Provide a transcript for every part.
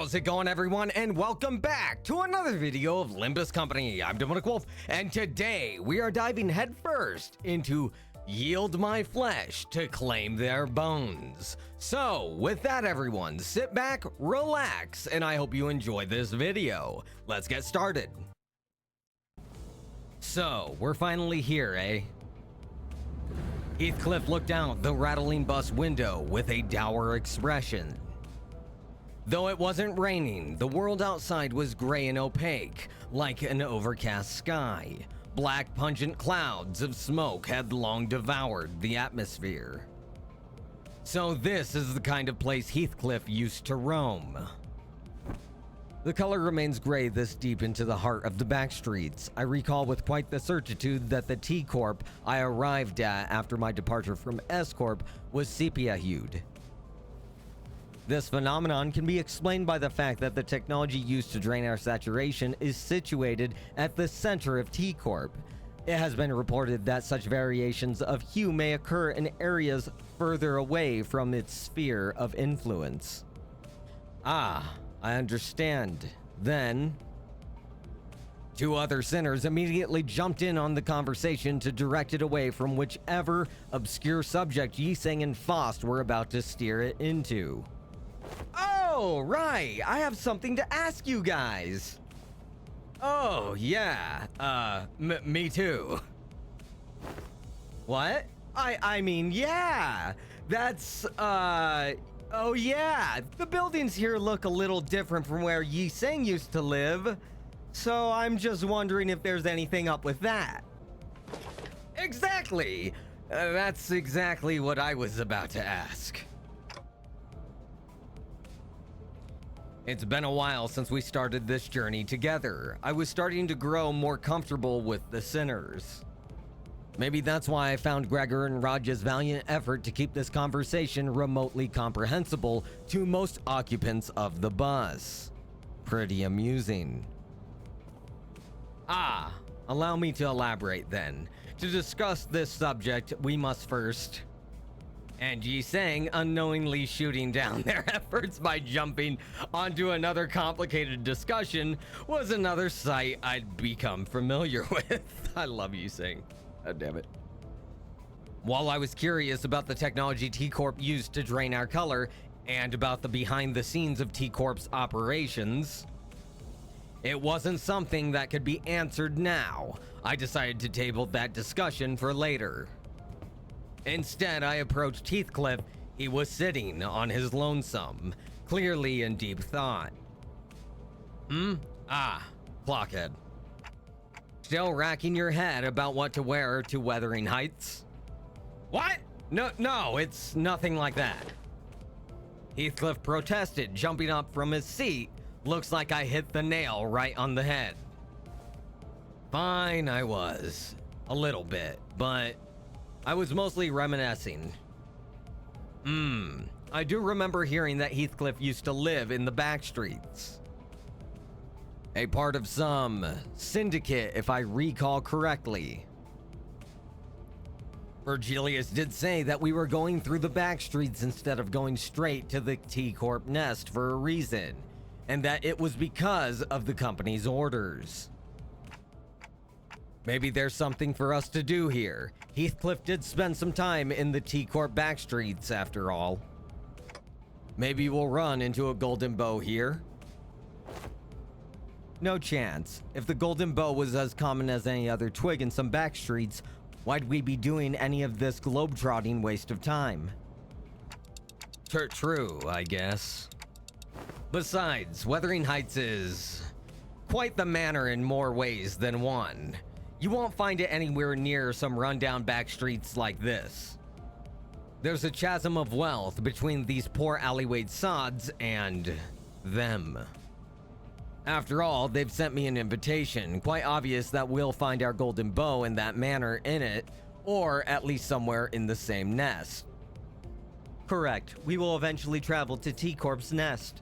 How's it going, everyone, and welcome back to another video of Limbus Company. I'm DemoonicWolf, and today we are diving headfirst into Yield My Flesh to Claim Their Bones. So, with that, everyone, sit back, relax, and I hope you enjoy this video. Let's get started. So, we're finally here, eh? Heathcliff looked out the rattling bus window with a dour expression. Though it wasn't raining, the world outside was gray and opaque, like an overcast sky. Black, pungent clouds of smoke had long devoured the atmosphere. So this is the kind of place Heathcliff used to roam. The color remains gray this deep into the heart of the backstreets. I recall with quite the certitude that the T Corp I arrived at after my departure from S Corp was sepia-hued. This phenomenon can be explained by the fact that the technology used to drain our saturation is situated at the center of T Corp. It has been reported that such variations of hue may occur in areas further away from its sphere of influence. Ah, I understand. Then, two other sinners immediately jumped in on the conversation to direct it away from whichever obscure subject Yiseng and Faust were about to steer it into. Oh, right. I have something to ask you guys. Oh, yeah. Me too. What? I mean, yeah. That's, oh, yeah. The buildings here look a little different from where Yiseng used to live. So I'm just wondering if there's anything up with that. Exactly. That's exactly what I was about to ask. It's been a while since we started this journey together. I was starting to grow more comfortable with the sinners. Maybe that's why I found Gregor and Raj's valiant effort to keep this conversation remotely comprehensible to most occupants of the bus pretty amusing. Allow me to elaborate then. To discuss this subject, we must first... And Yiseng unknowingly shooting down their efforts by jumping onto another complicated discussion was another sight I'd become familiar with. I love Yiseng. Oh, damn it. While I was curious about the technology T Corp used to drain our color and about the behind the scenes of T Corp's operations, it wasn't something that could be answered now. I decided to table that discussion for later. Instead, I approached Heathcliff. He was sitting on his lonesome, clearly in deep thought. Blockhead. Still racking your head about what to wear to Wuthering Heights? What? No, it's nothing like that. Heathcliff protested, jumping up from his seat. Looks like I hit the nail right on the head. Fine, I was. A little bit, but... I was mostly reminiscing. I do remember hearing that Heathcliff used to live in the backstreets. A part of some syndicate, if I recall correctly. Virgilius did say that we were going through the backstreets instead of going straight to the T Corp nest for a reason, and that it was because of the company's orders. Maybe there's something for us to do here. Heathcliff did spend some time in the T Corp backstreets after all. Maybe we'll run into a golden bow here. No chance. If the golden bow was as common as any other twig in some backstreets, why'd we be doing any of this globetrotting waste of time? True, I guess. Besides, Wuthering Heights is quite the manor in more ways than one. You won't find it anywhere near some rundown back streets like this. There's a chasm of wealth between these poor alleyway sods and them. After all, they've sent me an invitation. Quite obvious that we'll find our golden bow in that manor in it, or at least somewhere in the same nest. Correct. We will eventually travel to T Corp's nest.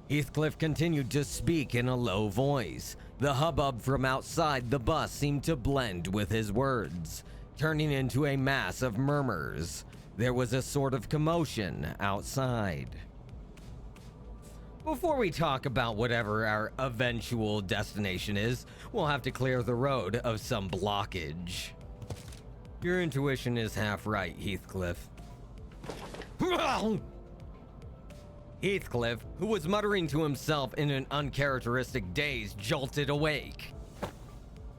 Heathcliff continued to speak in a low voice. The hubbub from outside the bus seemed to blend with his words, turning into a mass of murmurs. There was a sort of commotion outside. Before we talk about whatever our eventual destination is, we'll have to clear the road of some blockage. Your intuition is half right, Heathcliff. Heathcliff, who was muttering to himself in an uncharacteristic daze, jolted awake.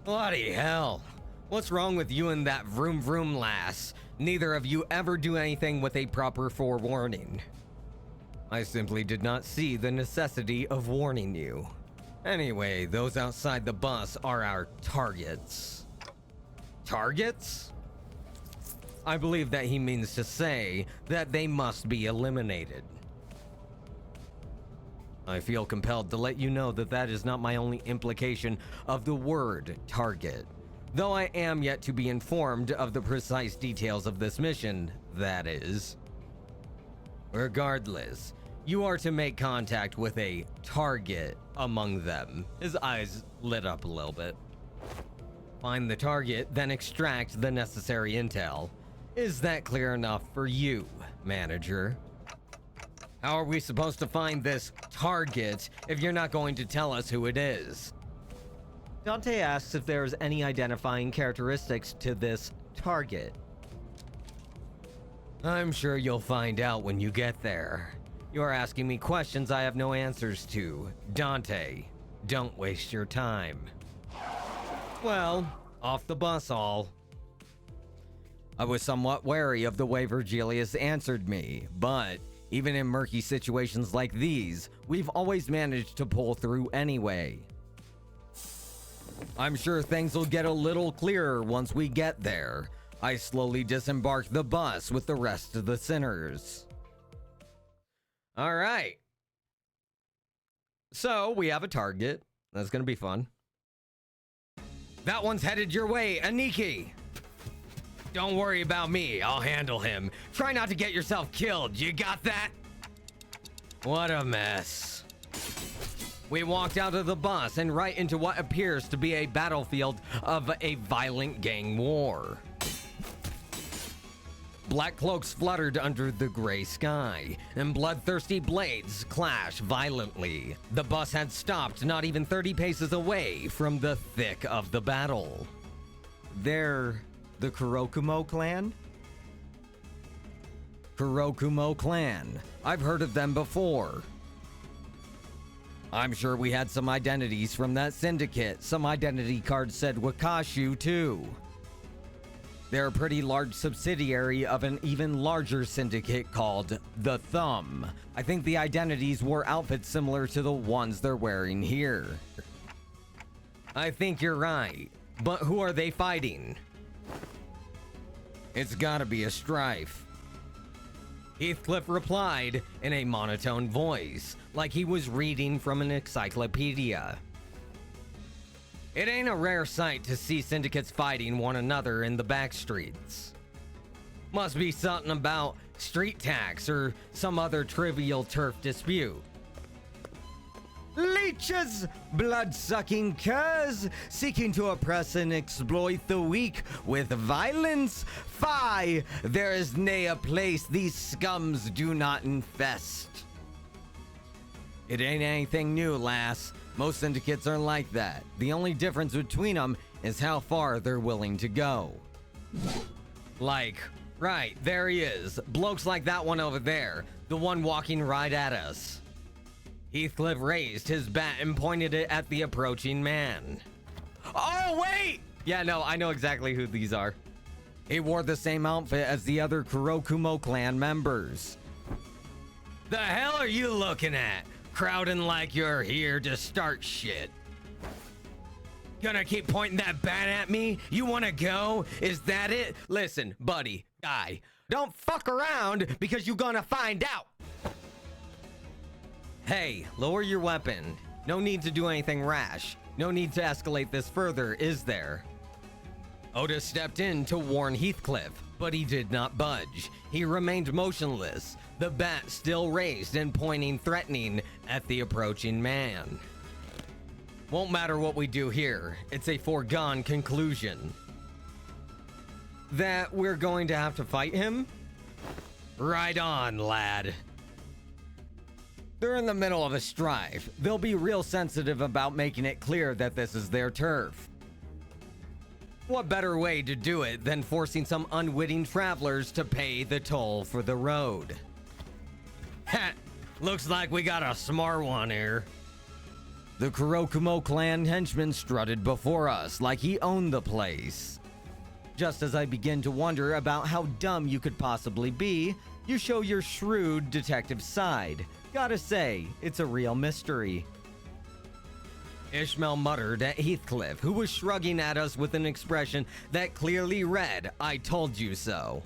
Bloody hell. What's wrong with you and that vroom vroom lass? Neither of you ever do anything with a proper forewarning. I simply did not see the necessity of warning you. Anyway, those outside the bus are our targets. Targets? I believe that he means to say that they must be eliminated. I feel compelled to let you know that that is not my only implication of the word target. Though I am yet to be informed of the precise details of this mission, that is. Regardless, you are to make contact with a target among them. His eyes lit up a little bit. Find the target, then extract the necessary intel. Is that clear enough for you, manager? How are we supposed to find this target if you're not going to tell us who it is? Dante asks if there's any identifying characteristics to this target. I'm sure you'll find out when you get there. You're asking me questions I have no answers to. Dante, don't waste your time. Well, off the bus all. I was somewhat wary of the way Virgilius answered me, but even in murky situations like these, we've always managed to pull through anyway. I'm sure things will get a little clearer once we get there. I slowly disembarked the bus with the rest of the sinners. All right. So we have a target. That's going to be fun. That one's headed your way, Aniki. Don't worry about me. I'll handle him. Try not to get yourself killed. You got that? What a mess. We walked out of the bus and right into what appears to be a battlefield of a violent gang war. Black cloaks fluttered under the gray sky, and bloodthirsty blades clashed violently. The bus had stopped not even 30 paces away from the thick of the battle. They're the Kurokumo Clan? Kurokumo Clan. I've heard of them before. I'm sure we had some identities from that syndicate. Some identity cards said Wakashu too. They're a pretty large subsidiary of an even larger syndicate called the Thumb. I think the identities wore outfits similar to the ones they're wearing here. I think you're right, but who are they fighting? It's gotta be a Strife. Heathcliff replied in a monotone voice, like he was reading from an encyclopedia. It ain't a rare sight to see syndicates fighting one another in the back streets. Must be something about street tax or some other trivial turf dispute. Leeches, blood-sucking curs, seeking to oppress and exploit the weak with violence. Fie, there is nay a place these scums do not infest. It ain't anything new, lass. Most syndicates are like that. The only difference between them is how far they're willing to go. Like, right, there he is. Blokes like that one over there. The one walking right at us. Heathcliff raised his bat and pointed it at the approaching man. Oh, wait! Yeah, no, I know exactly who these are. He wore the same outfit as the other Kurokumo Clan members. The hell are you looking at? Crowding like you're here to start shit. Gonna keep pointing that bat at me? You wanna go? Is that it? Listen, buddy, guy, don't fuck around because you're gonna find out. Hey, lower your weapon. No need to do anything rash. No need to escalate this further, is there? Otis stepped in to warn Heathcliff, but he did not budge. He remained motionless, the bat still raised and pointing threatening at the approaching man. Won't matter what we do here. It's a foregone conclusion. That we're going to have to fight him? Right on, lad. They're in the middle of a strife. They'll be real sensitive about making it clear that this is their turf. What better way to do it than forcing some unwitting travelers to pay the toll for the road? Ha! Looks like we got a smart one here. The Kurokumo Clan henchman strutted before us like he owned the place. Just as I begin to wonder about how dumb you could possibly be, you show your shrewd detective side. Gotta say, it's a real mystery. Ishmael muttered at Heathcliff, who was shrugging at us with an expression that clearly read, "I told you so."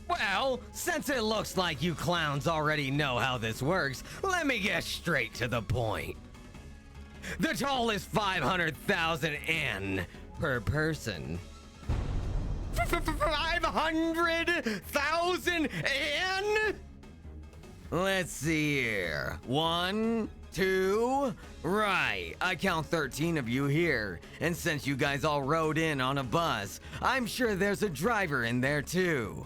Well, since it looks like you clowns already know how this works, let me get straight to the point. The toll is 500,000 N per person. 500,000 N? Let's see here. 1, 2, right. I count 13 of you here. And since you guys all rode in on a bus, I'm sure there's a driver in there too.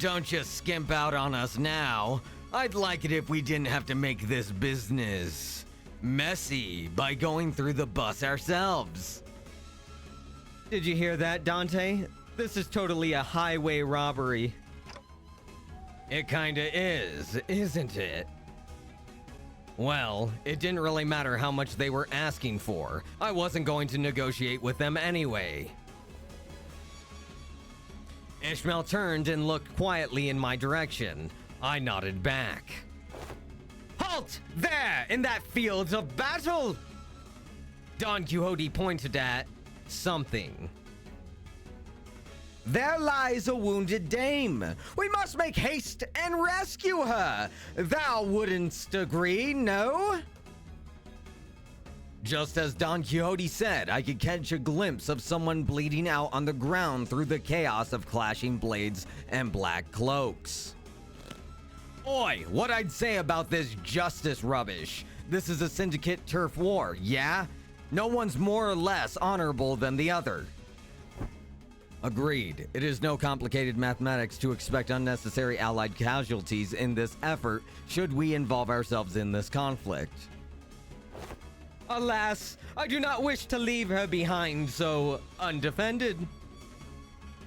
Don't just skimp out on us now. I'd like it if we didn't have to make this business messy by going through the bus ourselves. Did you hear that, Dante? This is totally a highway robbery. It kinda is, isn't it? Well, it didn't really matter how much they were asking for. I wasn't going to negotiate with them anyway. Ishmael turned and looked quietly in my direction. I nodded back. Halt! There! In that field of battle! Don Quixote pointed at something. There lies a wounded dame. We must make haste and rescue her. Thou wouldn't agree, no? Just as Don Quixote said, I could catch a glimpse of someone bleeding out on the ground through the chaos of clashing blades and black cloaks. Oi, what I'd say about this justice rubbish? This is a syndicate turf war, yeah? No one's more or less honorable than the other. Agreed. It is no complicated mathematics to expect unnecessary allied casualties in this effort should we involve ourselves in this conflict. Alas, I do not wish to leave her behind so undefended.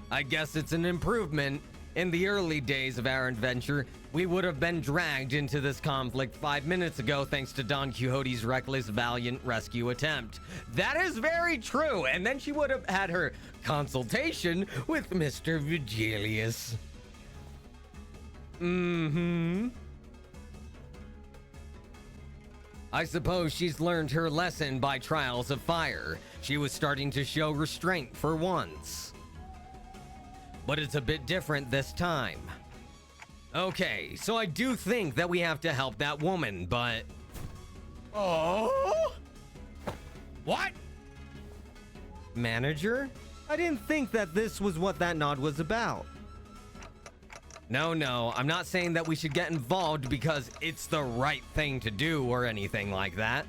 I guess it's an improvement. In the early days of our adventure, we would have been dragged into this conflict 5 minutes ago thanks to Don Quixote's reckless, valiant rescue attempt. That is very true, and then she would have had her consultation with Mr. Vigilius. I suppose she's learned her lesson by trials of fire. She was starting to show restraint for once. But it's a bit different this time. Okay, so I do think that we have to help that woman, but... Oh? What? Manager? I didn't think that this was what that nod was about. No, I'm not saying that we should get involved because it's the right thing to do or anything like that.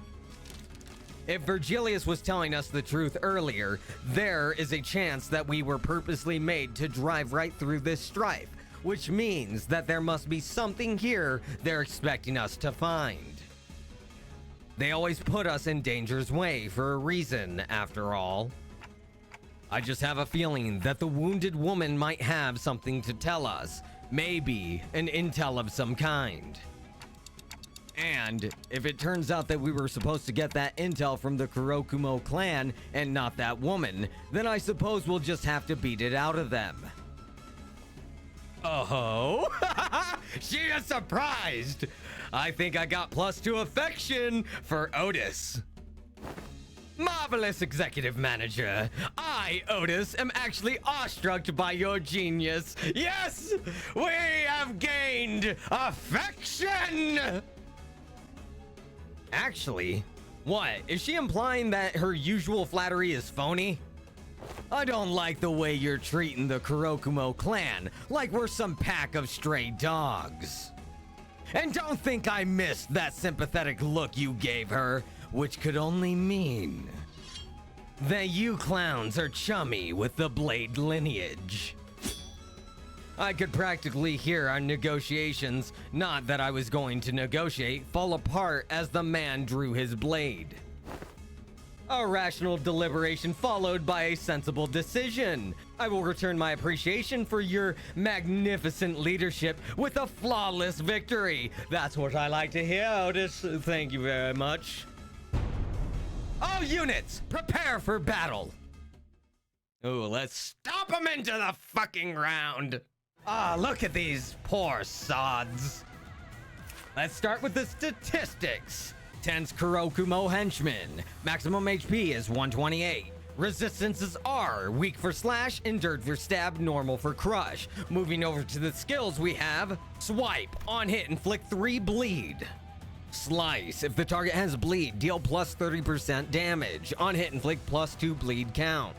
If Virgilius was telling us the truth earlier, there is a chance that we were purposely made to drive right through this strife, which means that there must be something here they're expecting us to find. They always put us in danger's way for a reason, after all. I just have a feeling that the wounded woman might have something to tell us. Maybe an intel of some kind. And if it turns out that we were supposed to get that intel from the Kurokumo Clan and not that woman, then I suppose we'll just have to beat it out of them. Oh, she is surprised. I think I got +2 affection for Otis. Marvelous, Executive Manager. I, Otis, am actually awestruck by your genius. Yes, we have gained affection! Actually, what? Is she implying that her usual flattery is phony? I don't like the way you're treating the Kurokumo Clan like we're some pack of stray dogs. And don't think I missed that sympathetic look you gave her, which could only mean that you clowns are chummy with the Blade lineage. I could practically hear our negotiations, not that I was going to negotiate, fall apart as the man drew his blade. A rational deliberation followed by a sensible decision. I will return my appreciation for your magnificent leadership with a flawless victory. That's what I like to hear, Otis. Thank you very much. All units, prepare for battle. Oh, let's stomp them into the fucking ground. Ah, look at these poor sods. Let's start with the statistics. 10's Kurokumo Henchman. Maximum HP is 128. Resistance is R. Weak for slash, endured for stab, normal for crush. Moving over to the skills, we have Swipe. On hit, inflict 3 bleed. Slice. If the target has bleed, deal plus 30% damage. On hit, inflict plus 2 bleed count.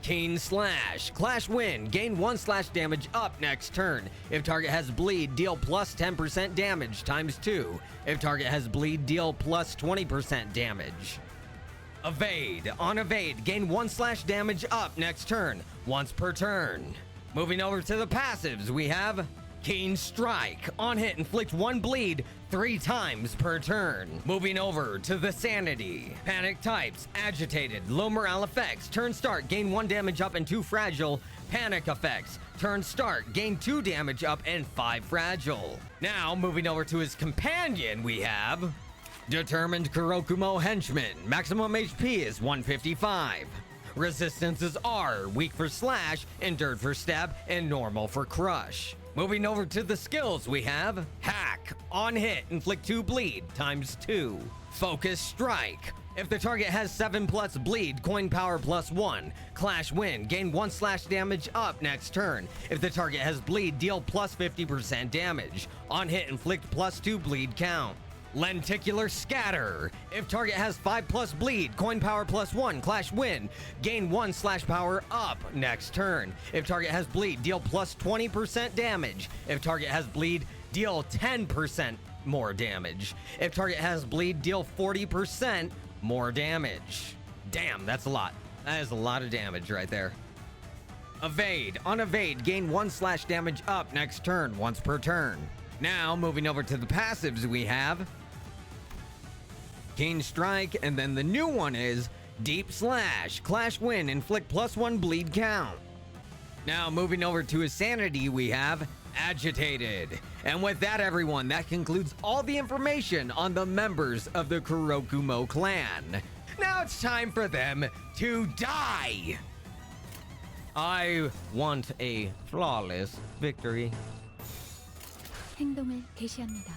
Keen Slash. Clash win. Gain 1 slash damage up next turn. If target has bleed, deal plus 10% damage times 2. If target has bleed, deal plus 20% damage. Evade. On evade, gain 1 slash damage up next turn, once per turn. Moving over to the passives, we have Keen Strike. On hit, inflict 1 bleed 3 times per turn. Moving over to the Sanity. Panic types, agitated, low morale effects. Turn start, gain 1 damage up and 2 fragile. Panic effects. Turn start, gain 2 damage up and 5 fragile. Now, moving over to his companion, we have Determined Kurokumo Henchman. Maximum HP is 155. Resistance is R. Weak for slash, endured for stab, and normal for crush. Moving over to the skills, we have Hack. On hit, inflict 2 bleed times 2. Focus Strike. If the target has 7 plus bleed, coin power plus 1. Clash win. Gain 1 slash damage up next turn. If the target has bleed, deal plus 50% damage. On hit, inflict plus 2 bleed count. Lenticular Scatter. If target has 5 plus bleed, coin power plus 1, clash win. Gain 1 slash power up next turn. If target has bleed, deal plus 20% damage. If target has bleed, deal 10% more damage. If target has bleed, deal 40% more damage. Damn, that's a lot. That is a lot of damage right there. Evade. On evade, gain 1 slash damage up next turn, once per turn. Now, moving over to the passives, we have Keen Strike, and then the new one is Deep Slash. Clash win, inflict plus 1 bleed count. Now, moving over to his Sanity, we have Agitated. And with that, everyone, that concludes all the information on the members of the Kurokumo Clan. Now it's time for them to die. I want a flawless victory. 행동을 개시합니다.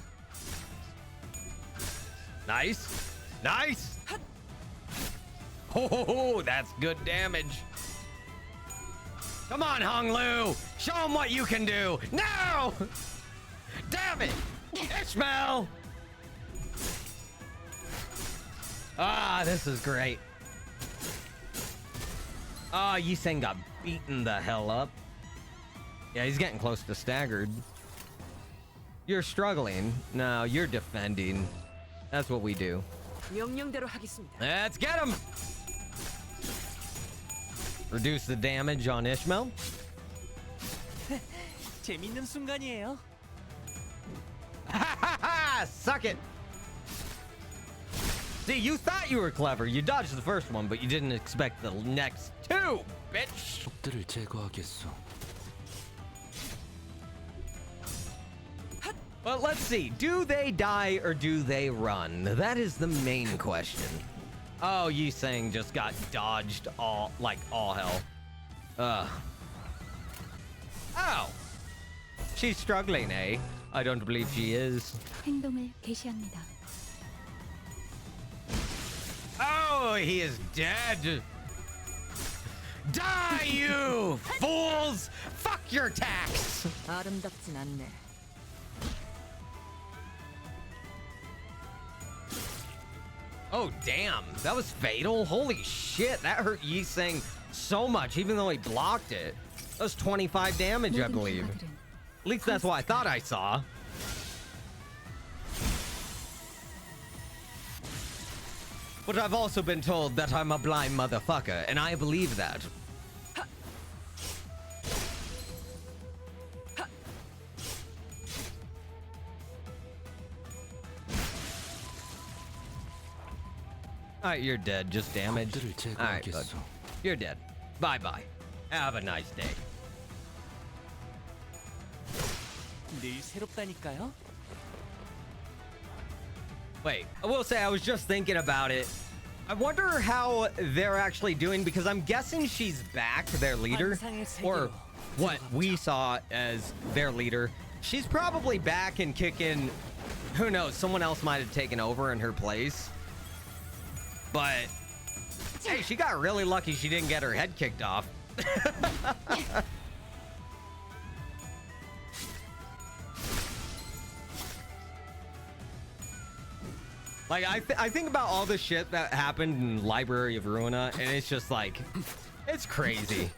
Nice. Nice. Oh, that's good damage. Come on, Hong Lu. Show him what you can do. No! Damn it. Ishmael. Ah, this is great. Ah, Yiseng got beaten the hell up. Yeah, he's getting close to staggered. You're struggling. No, you're defending. That's what we do. Let's get him! Reduce the damage on Ishmael. 재밌는 순간이에요. Suck it! See, you thought you were clever. You dodged the first one, but you didn't expect the next 2, bitch! 적들을 제거하겠어. But let's see, do they die or do they run? That is the main question. Oh, Yiseng just got dodged all hell. Oh! She's struggling, eh? I don't believe she is. 행동을 개시합니다. Oh, he is dead! Die, you fools! Fuck your tax! 아름답진 않네. Oh, damn. That was fatal? Holy shit, that hurt Yiseng so much, even though he blocked it. That was 25 damage, I believe. At least that's what I thought I saw. But I've also been told that I'm a blind motherfucker, and I believe that. Alright, you're dead. Just damaged. 적들을 Alright, bud. 제거하겠소. You're dead. Bye-bye. Have a nice day. 늘 새롭다니까요. Wait, I will say I was just thinking about it. I wonder how they're actually doing because I'm guessing she's back, their leader, or what we saw as their leader. She's probably back and kicking. Who knows? Someone else might have taken over in her place. But hey, she got really lucky she didn't get her head kicked off. Like, I think about all the shit that happened in Library of Ruina, and it's just like, it's crazy.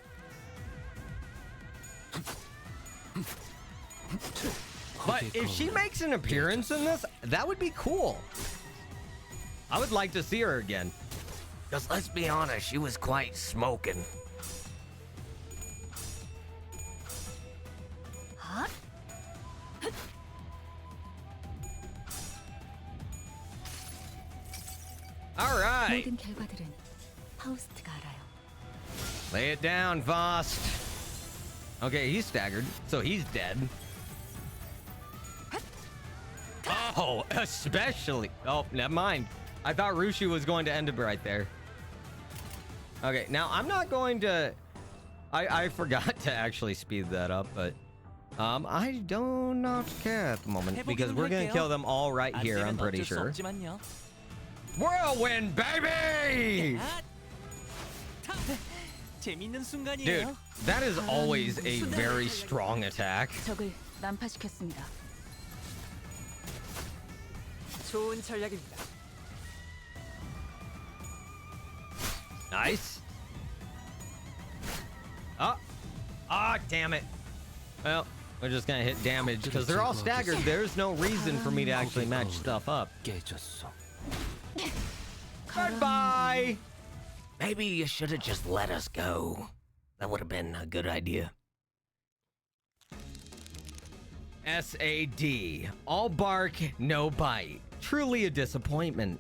But if she makes an appearance in this, that would be cool. I would like to see her again. Because let's be honest, she was quite smoking. Huh? All right. 모든 결과들은 파우스트가 알아요. Lay it down, Vost. Okay, he's staggered, so he's dead. Oh, especially. Oh, never mind. I thought Rushi was going to end it right there. Okay, now I'm not going to. I forgot to actually speed that up, but I do not care at the moment because we're gonna kill them all right here. I'm pretty sure. Whirlwind, baby! 재밌는 순간이에요. Dude, that is always a very strong attack. 적을 난파시켰습니다. 좋은 전략입니다. Nice. Ah, damn it. Well, we're just gonna hit damage because they're all staggered. There's no reason for me to actually match stuff up. 깨졌어. Goodbye. Maybe you should have just let us go. That would have been a good idea. SAD. All bark, no bite. Truly a disappointment.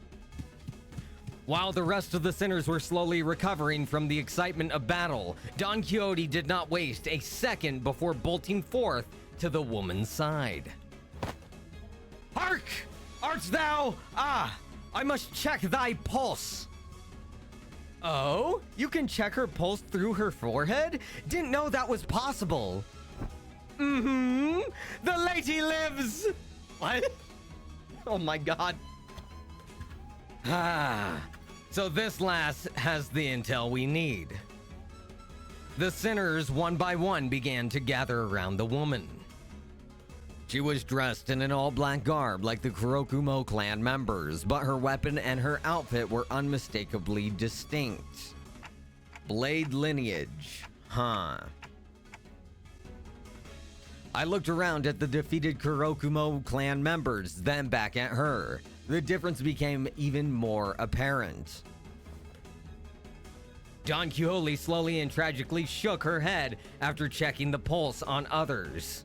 While the rest of the sinners were slowly recovering from the excitement of battle, Don Quixote did not waste a second before bolting forth to the woman's side. Hark! Art thou? Ah, I must check thy pulse. Oh, you can check her pulse through her forehead? Didn't know that was possible. The lady lives. What? Oh my god. So this lass has the intel we need. The sinners, one by one, began to gather around the woman. She was dressed in an all-black garb like the Kurokumo Clan members, but her weapon and her outfit were unmistakably distinct. Blade lineage, huh? I looked around at the defeated Kurokumo Clan members, then back at her. The difference became even more apparent. Don Quixote slowly and tragically shook her head after checking the pulse on others.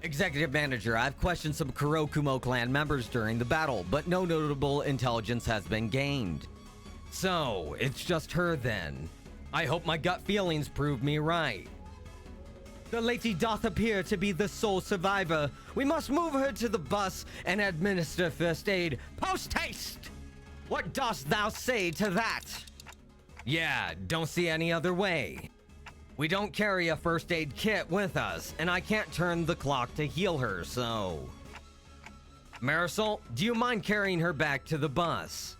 Executive Manager, I've questioned some Kurokumo Clan members during the battle, but no notable intelligence has been gained. So, it's just her then. I hope my gut feelings prove me right. The lady doth appear to be the sole survivor. We must move her to the bus and administer first aid. Post haste! What dost thou say to that? Yeah, don't see any other way. We don't carry a first aid kit with us, and I can't turn the clock to heal her, so... Marisol, do you mind carrying her back to the bus?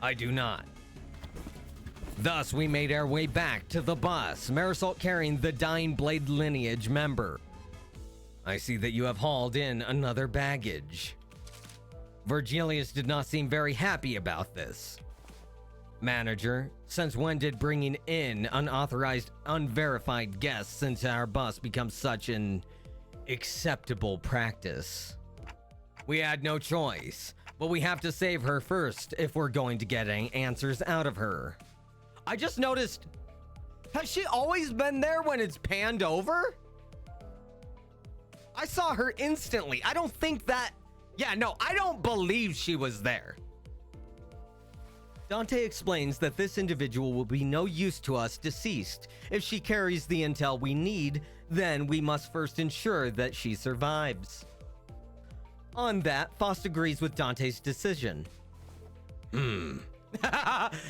I do not. Thus, we made our way back to the bus, Marisol carrying the dying Blade lineage member. I see that you have hauled in another baggage. Virgilius did not seem very happy about this. Manager, since when did bringing in unauthorized, unverified guests into our bus become such an acceptable practice? We had no choice, but we have to save her first if we're going to get any answers out of her. I just noticed, has she always been there when it's panned over? I saw her instantly. I don't think that, yeah, no, I don't believe she was there. Dante explains that this individual will be no use to us deceased. If she carries the intel we need, then we must first ensure that she survives. On that, Faust agrees with Dante's decision.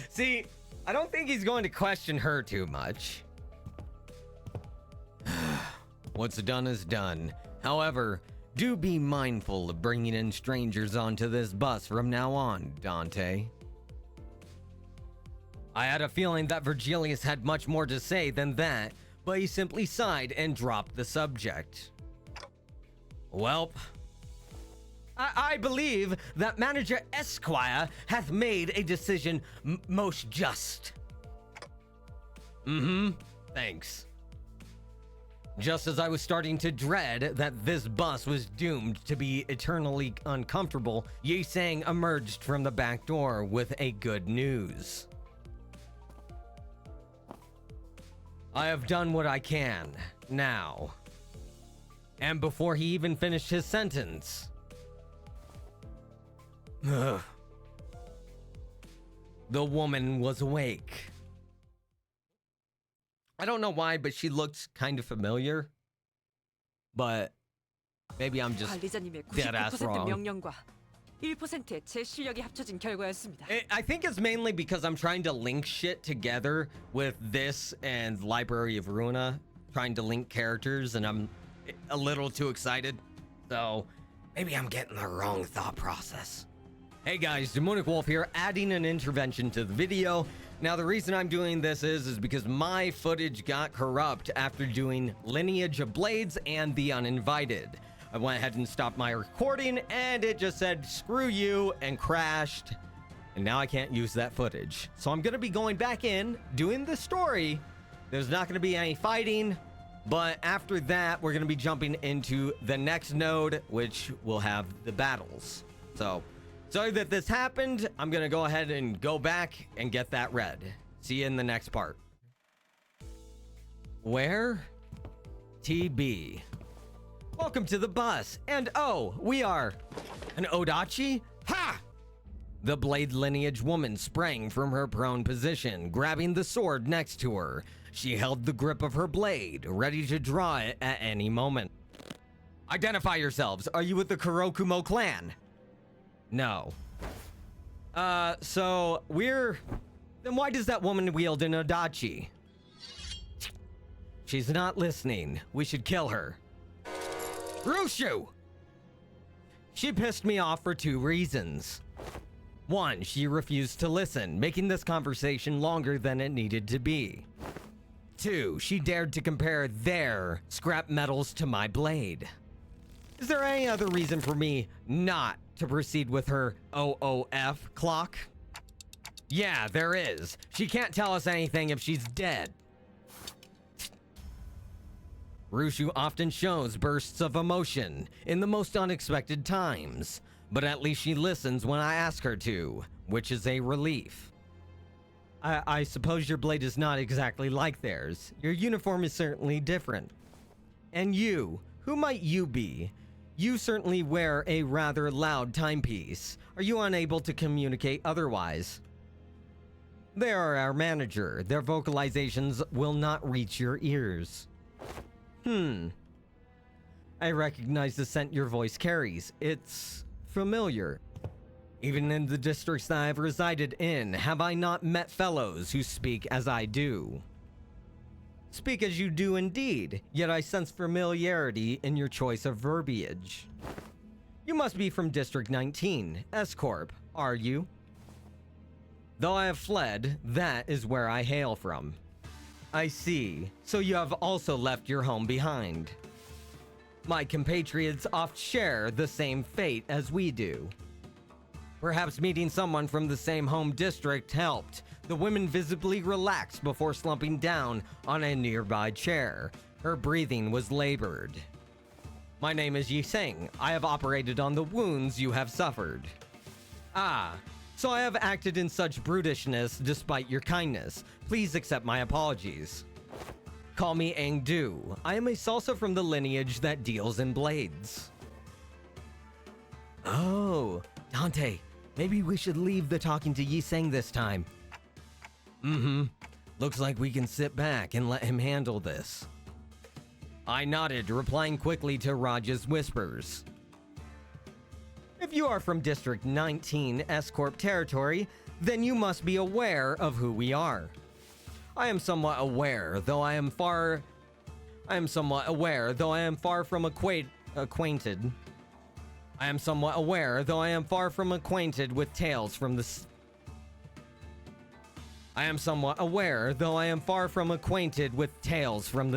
See, I don't think he's going to question her too much. What's done is done. However, do be mindful of bringing in strangers onto this bus from now on, Dante. I had a feeling that Virgilius had much more to say than that, but he simply sighed and dropped the subject. Welp, I believe that Manager Esquire hath made a decision most just. Thanks. Just as I was starting to dread that this bus was doomed to be eternally uncomfortable, Yi Sang emerged from the back door with a good news. I have done what I can, now. And before he even finished his sentence... the woman was awake. I don't know why, but she looked kind of familiar. But maybe I'm just 관리자님의 dead ass 99% wrong. 명령과 1%의 제 실력이 합쳐진 결과였습니다. I think it's mainly because I'm trying to link shit together with this and Library of Ruina, trying to link characters, and I'm a little too excited. So maybe I'm getting the wrong thought process. Hey guys, DemoonicWolf here, adding an intervention to the video. Now the reason I'm doing this is because my footage got corrupt after doing Lineage of Blades and The Uninvited. I went ahead and stopped my recording and it just said screw you and crashed, and now I can't use that footage. So I'm gonna be going back in, doing the story. There's not gonna be any fighting, but after that we're gonna be jumping into the next node, which will have the battles. So sorry that this happened. I'm gonna go ahead and go back and get that read. See you in the next part. Where? TB. Welcome to the bus. And oh, we are an Odachi? Ha! The Blade Lineage woman sprang from her prone position, grabbing the sword next to her. She held the grip of her blade, ready to draw it at any moment. Identify yourselves. Are you with the Kurokumo Clan? No. So we're... Then why does that woman wield an Odachi? She's not listening. We should kill her. Rushu! She pissed me off for two reasons. One, she refused to listen, making this conversation longer than it needed to be. Two, she dared to compare their scrap metals to my blade. Is there any other reason for me not to proceed with her OOF clock? Yeah, there is. She can't tell us anything if she's dead. Rushu often shows bursts of emotion in the most unexpected times, but at least she listens when I ask her to, which is a relief. I suppose your blade is not exactly like theirs. Your uniform is certainly different. And you, who might you be? You certainly wear a rather loud timepiece. Are you unable to communicate otherwise? They are our manager. Their vocalizations will not reach your ears. I recognize the scent your voice carries. It's familiar. Even in the districts that I've resided in, have I not met fellows who speak as I do? Speak as you do indeed, yet I sense familiarity in your choice of verbiage. You must be from District 19, S Corp, are you? Though I have fled, that is where I hail from. I see. So you have also left your home behind. My compatriots oft share the same fate as we do. Perhaps meeting someone from the same home district helped. The woman visibly relaxed before slumping down on a nearby chair. Her breathing was labored. My name is Yi Sang. I have operated on the wounds you have suffered. Ah, so I have acted in such brutishness despite your kindness. Please accept my apologies. Call me Engdu. I am a salsa from the lineage that deals in blades. Oh, Dante, Maybe we should leave the talking to Yi-Sang this time. Looks like we can sit back and let him handle this. I nodded, replying quickly to Raj's whispers. If you are from District 19 S Corp territory, then you must be aware of who we are. I am somewhat aware, though I am far from acquainted. I am somewhat aware, though I am far from acquainted with tales from the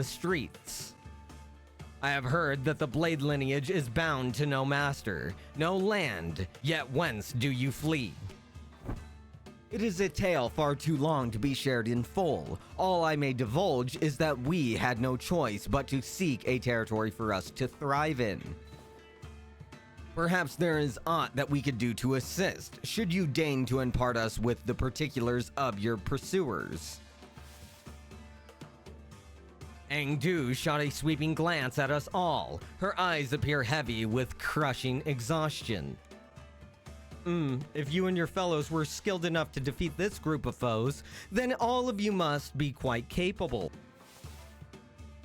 streets. I have heard that the blade lineage is bound to no master, no land, yet whence do you flee? It is a tale far too long to be shared in full. All I may divulge is that we had no choice but to seek a territory for us to thrive in. Perhaps there is aught that we could do to assist, should you deign to impart us with the particulars of your pursuers. Engdu shot a sweeping glance at us all. Her eyes appear heavy with crushing exhaustion. If you and your fellows were skilled enough to defeat this group of foes, then all of you must be quite capable.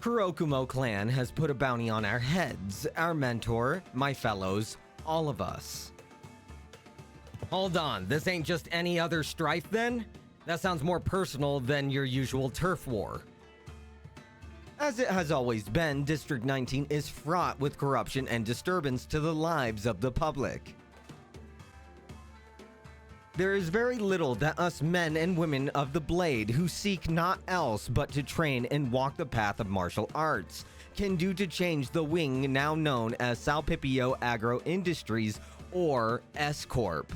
Kurokumo Clan has put a bounty on our heads, our mentor, my fellows, all of us. Hold on, this ain't just any other strife then? That sounds more personal than your usual turf war. As it has always been, District 19 is fraught with corruption and disturbance to the lives of the public. There is very little that us men and women of the blade who seek not else but to train and walk the path of martial arts can do to change the wing now known as Salpipio Agro Industries or S Corp.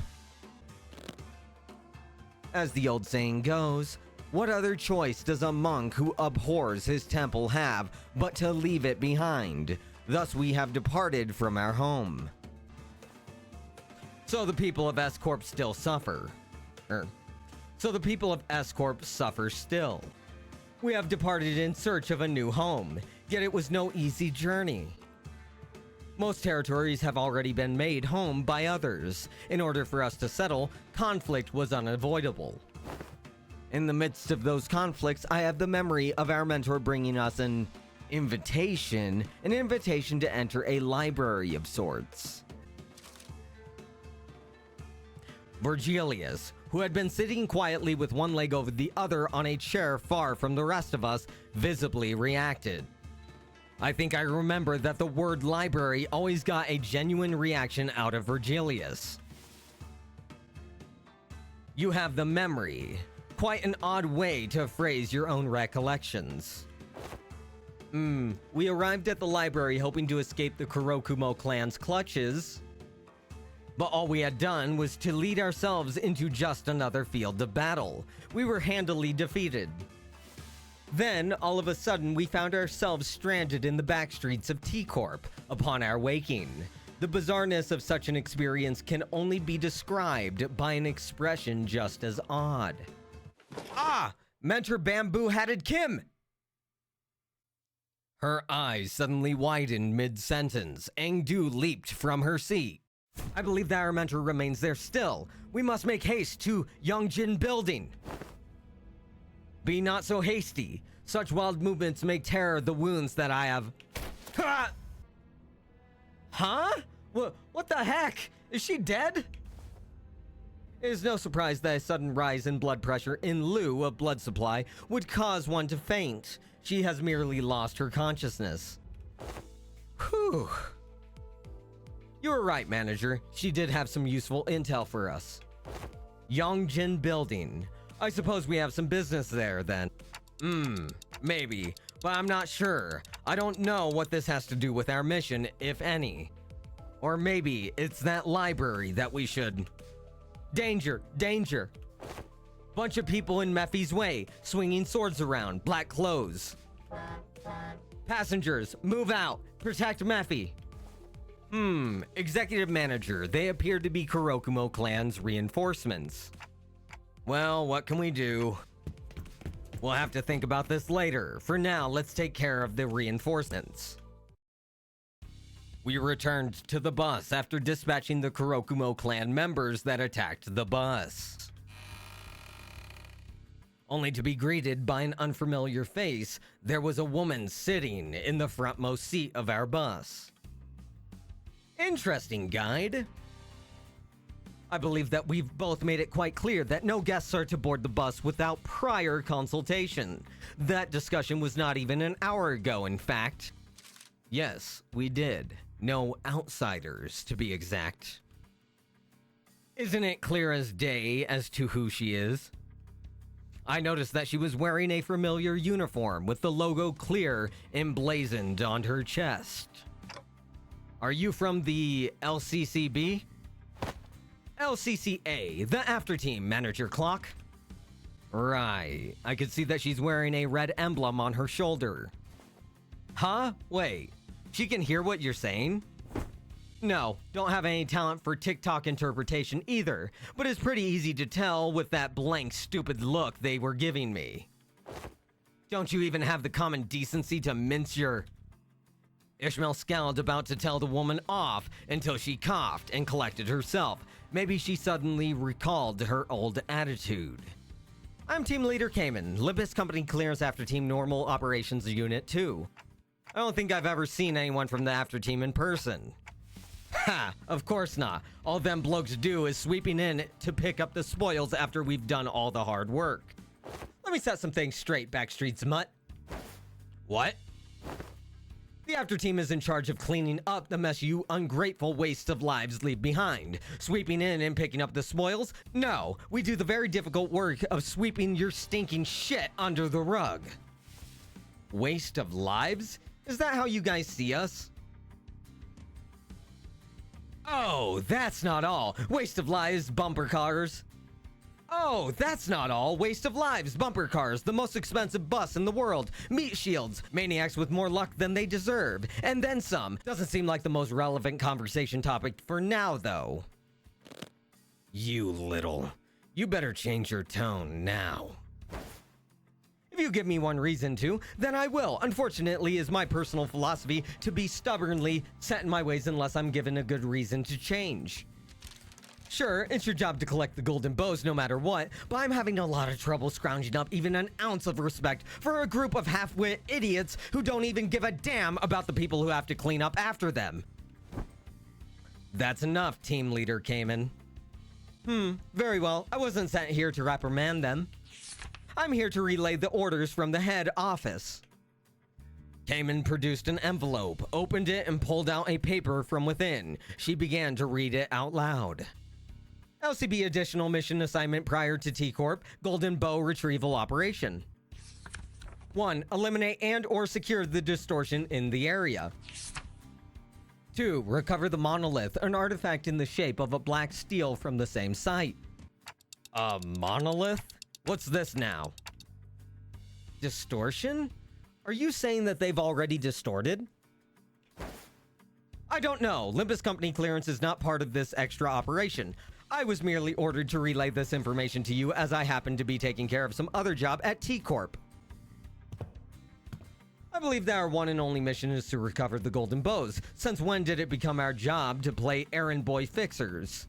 As the old saying goes, what other choice does a monk who abhors his temple have but to leave it behind? Thus we have departed from our home. So the people of S Corp still suffer. So the people of S Corp suffer still. We have departed in search of a new home, yet it was no easy journey. Most territories have already been made home by others. In order for us to settle, conflict was unavoidable. In the midst of those conflicts, I have the memory of our mentor bringing us an invitation to enter a library of sorts. Virgilius, who had been sitting quietly with one leg over the other on a chair far from the rest of us, visibly reacted. I think I remember that the word library always got a genuine reaction out of Virgilius. You have the memory. Quite an odd way to phrase your own recollections. We arrived at the library hoping to escape the Kurokumo Clan's clutches. But all we had done was to lead ourselves into just another field of battle. We were handily defeated. Then, all of a sudden, we found ourselves stranded in the back streets of T Corp upon our waking. The bizarreness of such an experience can only be described by an expression just as odd. Ah! Mentor Bamboo-Hatted Kim! Her eyes suddenly widened mid-sentence. Engdu leaped from her seat. I believe that our mentor remains there still. We must make haste to Yong-jin building. Be not so hasty. Such wild movements may tear the wounds that I have. Ha! Huh? What the heck? Is she dead? It is no surprise that a sudden rise in blood pressure in lieu of blood supply would cause one to faint. She has merely lost her consciousness. Whew. You were right, manager. She did have some useful intel for us. Yong-jin building. I suppose we have some business there then. Maybe, but I'm not sure. I don't know what this has to do with our mission, if any. Or maybe it's that library that we should... Danger! Danger! Bunch of people in Mephi's way, swinging swords around, black clothes. Passengers, move out! Protect Mephi! Executive manager, they appear to be Kurokumo Clan's reinforcements. Well, what can we do? We'll have to think about this later. For now, let's take care of the reinforcements. We returned to the bus after dispatching the Kurokumo Clan members that attacked the bus, only to be greeted by an unfamiliar face. There was a woman sitting in the frontmost seat of our bus. Interesting, guide. I believe that we've both made it quite clear that no guests are to board the bus without prior consultation. That discussion was not even an hour ago, in fact. Yes, we did. No outsiders, to be exact. Isn't it clear as day as to who she is? I noticed that she was wearing a familiar uniform with the logo clear emblazoned on her chest. Are you from the LCCB? LCCA, the after team, Manager Clock. Right, I could see that she's wearing a red emblem on her shoulder. Huh? Wait, she can hear what you're saying? No, don't have any talent for TikTok interpretation either, but it's pretty easy to tell with that blank, stupid look they were giving me. Don't you even have the common decency to mince your... Ishmael scowled, about to tell the woman off until she coughed and collected herself. Maybe she suddenly recalled her old attitude. I'm Team Leader Cayman, Limbus Company Clearance After Team Normal Operations Unit 2. I don't think I've ever seen anyone from the after team in person. Ha! Of course not. All them blokes do is sweeping in to pick up the spoils after we've done all the hard work. Let me set some things straight, Backstreet's mutt. What? The after team is in charge of cleaning up the mess you ungrateful wastes of lives leave behind. Sweeping in and picking up the spoils? No, we do the very difficult work of sweeping your stinking shit under the rug. Waste of lives? Is that how you guys see us? Oh, that's not all. Waste of lives, bumper cars. Oh, that's not all. Waste of lives, bumper cars, the most expensive bus in the world, meat shields, maniacs with more luck than they deserve, and then some. Doesn't seem like the most relevant conversation topic for now, though. You little. You better change your tone now. If you give me one reason to, then I will. Unfortunately, is my personal philosophy to be stubbornly set in my ways unless I'm given a good reason to change. Sure, it's your job to collect the golden bows no matter what, but I'm having a lot of trouble scrounging up even an ounce of respect for a group of half-wit idiots who don't even give a damn about the people who have to clean up after them. That's enough, Team Leader Cayman. Very well. I wasn't sent here to reprimand them. I'm here to relay the orders from the head office. Cayman produced an envelope, opened it, and pulled out a paper from within. She began to read it out loud. LCB additional mission assignment prior to T Corp, Golden Bow Retrieval Operation. 1. Eliminate and or secure the distortion in the area. 2. Recover the monolith, an artifact in the shape of a black steel from the same site. A monolith? What's this now? Distortion? Are you saying that they've already distorted? I don't know. Limbus Company clearance is not part of this extra operation. I was merely ordered to relay this information to you as I happen to be taking care of some other job at T Corp. I believe that our one and only mission is to recover the golden bows. Since when did it become our job to play errand boy fixers?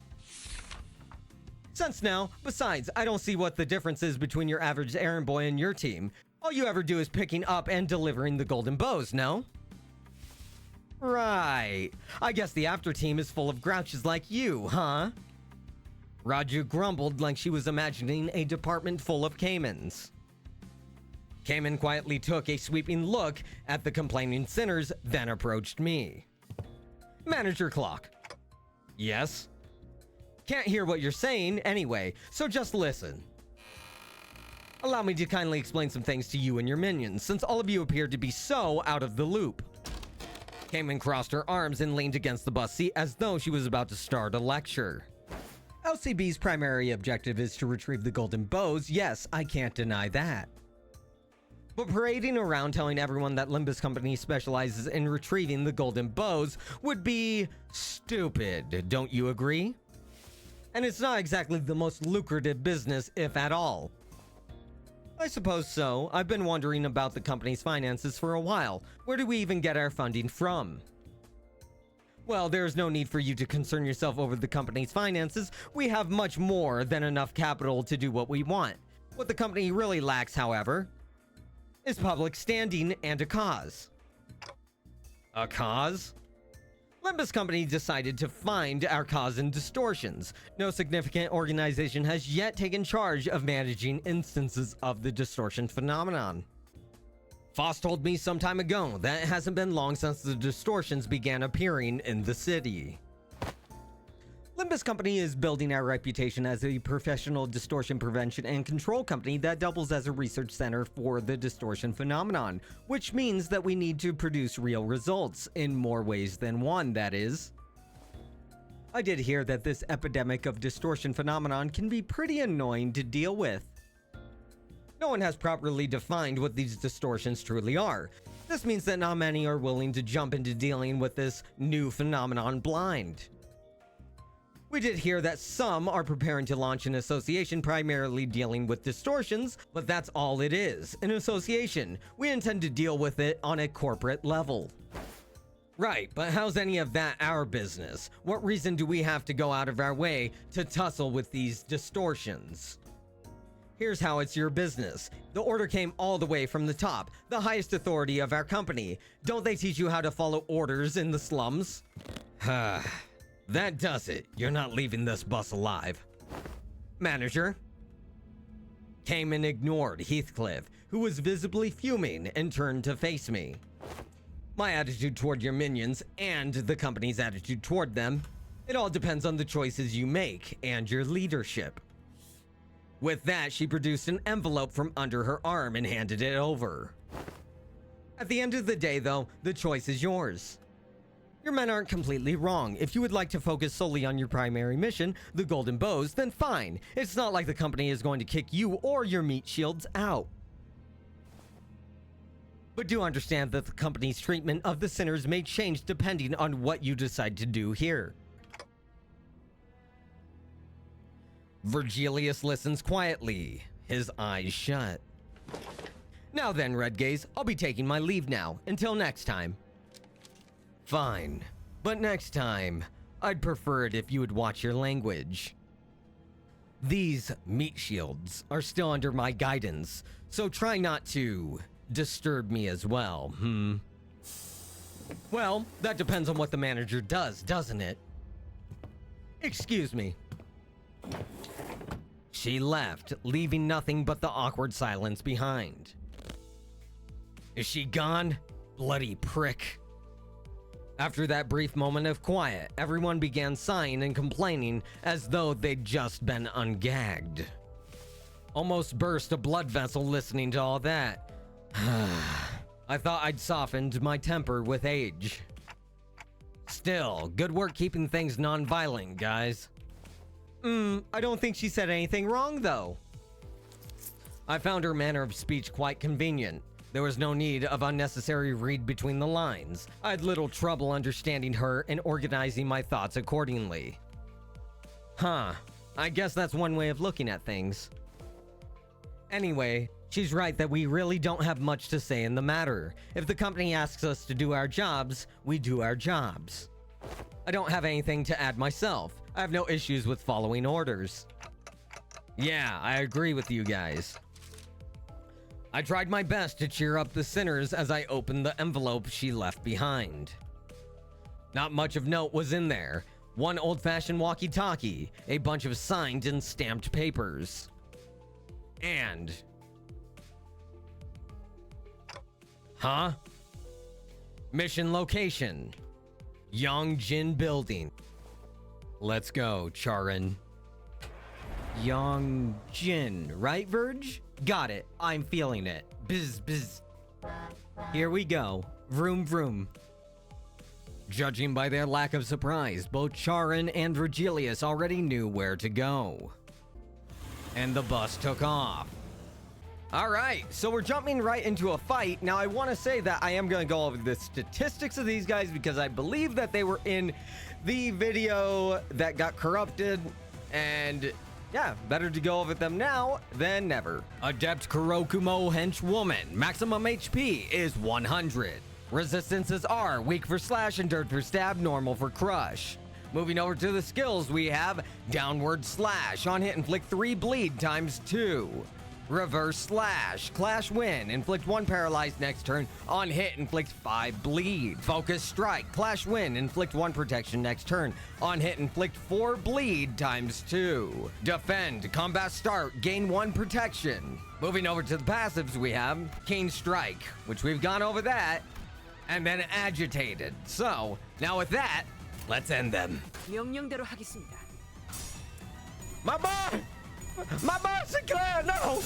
Since now. Besides, I don't see what the difference is between your average errand boy and your team. All you ever do is picking up and delivering the golden bows, no? Right. I guess the after team is full of grouches like you, huh? Raju grumbled like she was imagining a department full of Caymans. Cayman quietly took a sweeping look at the complaining sinners, then approached me. Manager Clock. Yes? Can't hear what you're saying anyway, so just listen. Allow me to kindly explain some things to you and your minions, since all of you appear to be so out of the loop. Cayman crossed her arms and leaned against the bus seat as though she was about to start a lecture. LCB's primary objective is to retrieve the golden bows. Yes, I can't deny that. But parading around telling everyone that Limbus Company specializes in retrieving the golden bows would be stupid, don't you agree? And it's not exactly the most lucrative business, if at all. I suppose so. I've been wondering about the company's finances for a while. Where do we even get our funding from? Well, there's no need for you to concern yourself over the company's finances. We have much more than enough capital to do what we want. What the company really lacks, however, is public standing and a cause. A cause? Limbus Company decided to find our cause in distortions. No significant organization has yet taken charge of managing instances of the distortion phenomenon. Foss told me some time ago that it hasn't been long since the distortions began appearing in the city. Limbus Company is building our reputation as a professional distortion prevention and control company that doubles as a research center for the distortion phenomenon, which means that we need to produce real results in more ways than one, that is. I did hear that this epidemic of distortion phenomenon can be pretty annoying to deal with. No one has properly defined what these distortions truly are. This means that not many are willing to jump into dealing with this new phenomenon blind. We did hear that some are preparing to launch an association primarily dealing with distortions, but that's all it is, an association. We intend to deal with it on a corporate level. Right, but how's any of that our business? What reason do we have to go out of our way to tussle with these distortions? Here's how it's your business. The order came all the way from the top, the highest authority of our company. Don't they teach you how to follow orders in the slums? That does it. You're not leaving this bus alive. Manager came and ignored Heathcliff, who was visibly fuming, and turned to face me. My attitude toward your minions and the company's attitude toward them, it all depends on the choices you make and your leadership. With that, she produced an envelope from under her arm and handed it over. At the end of the day, though, the choice is yours. Your men aren't completely wrong. If you would like to focus solely on your primary mission, the Golden Bows, then fine. It's not like the company is going to kick you or your meat shields out. But do understand that the company's treatment of the sinners may change depending on what you decide to do here. Virgilius listens quietly, his eyes shut. Now then, Redgaze, I'll be taking my leave now. Until next time. Fine. But next time, I'd prefer it if you would watch your language. These meat shields are still under my guidance, so try not to disturb me as well, Well, that depends on what the manager does, doesn't it? Excuse me. She left, leaving nothing but the awkward silence behind. Is she gone? Bloody prick. After that brief moment of quiet, everyone began sighing and complaining as though they'd just been ungagged. Almost burst a blood vessel listening to all that. I thought I'd softened my temper with age. Still, good work keeping things non-violent, guys. I don't think she said anything wrong, though. I found her manner of speech quite convenient. There was no need of unnecessary read between the lines. I had little trouble understanding her and organizing my thoughts accordingly. I guess that's one way of looking at things. Anyway, she's right that we really don't have much to say in the matter. If the company asks us to do our jobs, we do our jobs. I don't have anything to add myself. I have no issues with following orders. Yeah, I agree with you guys. I tried my best to cheer up the sinners as I opened the envelope she left behind. Not much of note was in there. One old-fashioned walkie-talkie, a bunch of signed and stamped papers. And... Mission location. Yong-jin building. Let's go, Charin. Yong-jin, right, Verge? Got it. I'm feeling it. Bizz, bizz. Here we go. Vroom, vroom. Judging by their lack of surprise, both Charin and Virgilius already knew where to go. And the bus took off. Alright, so we're jumping right into a fight. Now, I want to say that I am going to go over the statistics of these guys because I believe that they were in the video that got corrupted. And yeah, better to go over them now than never. Adept Kurokumo henchwoman. Maximum HP is 100. Resistances are weak for slash, endured for stab, normal for crush. Moving over to the skills, we have downward slash. On hit, inflict 3 bleed times 2. Reverse slash. Clash win. Inflict 1 paralyzed next turn. On hit, inflict 5 bleed. Focus strike. Clash win. Inflict 1 protection next turn. On hit, inflict 4 bleed times 2. Defend. Combat start. Gain 1 protection. Moving over to the passives, we have Keen Strike, which we've gone over that. And then Agitated. So, now with that, let's end them. 명령대로 하겠습니다. My boy! My boy Sinclair, no!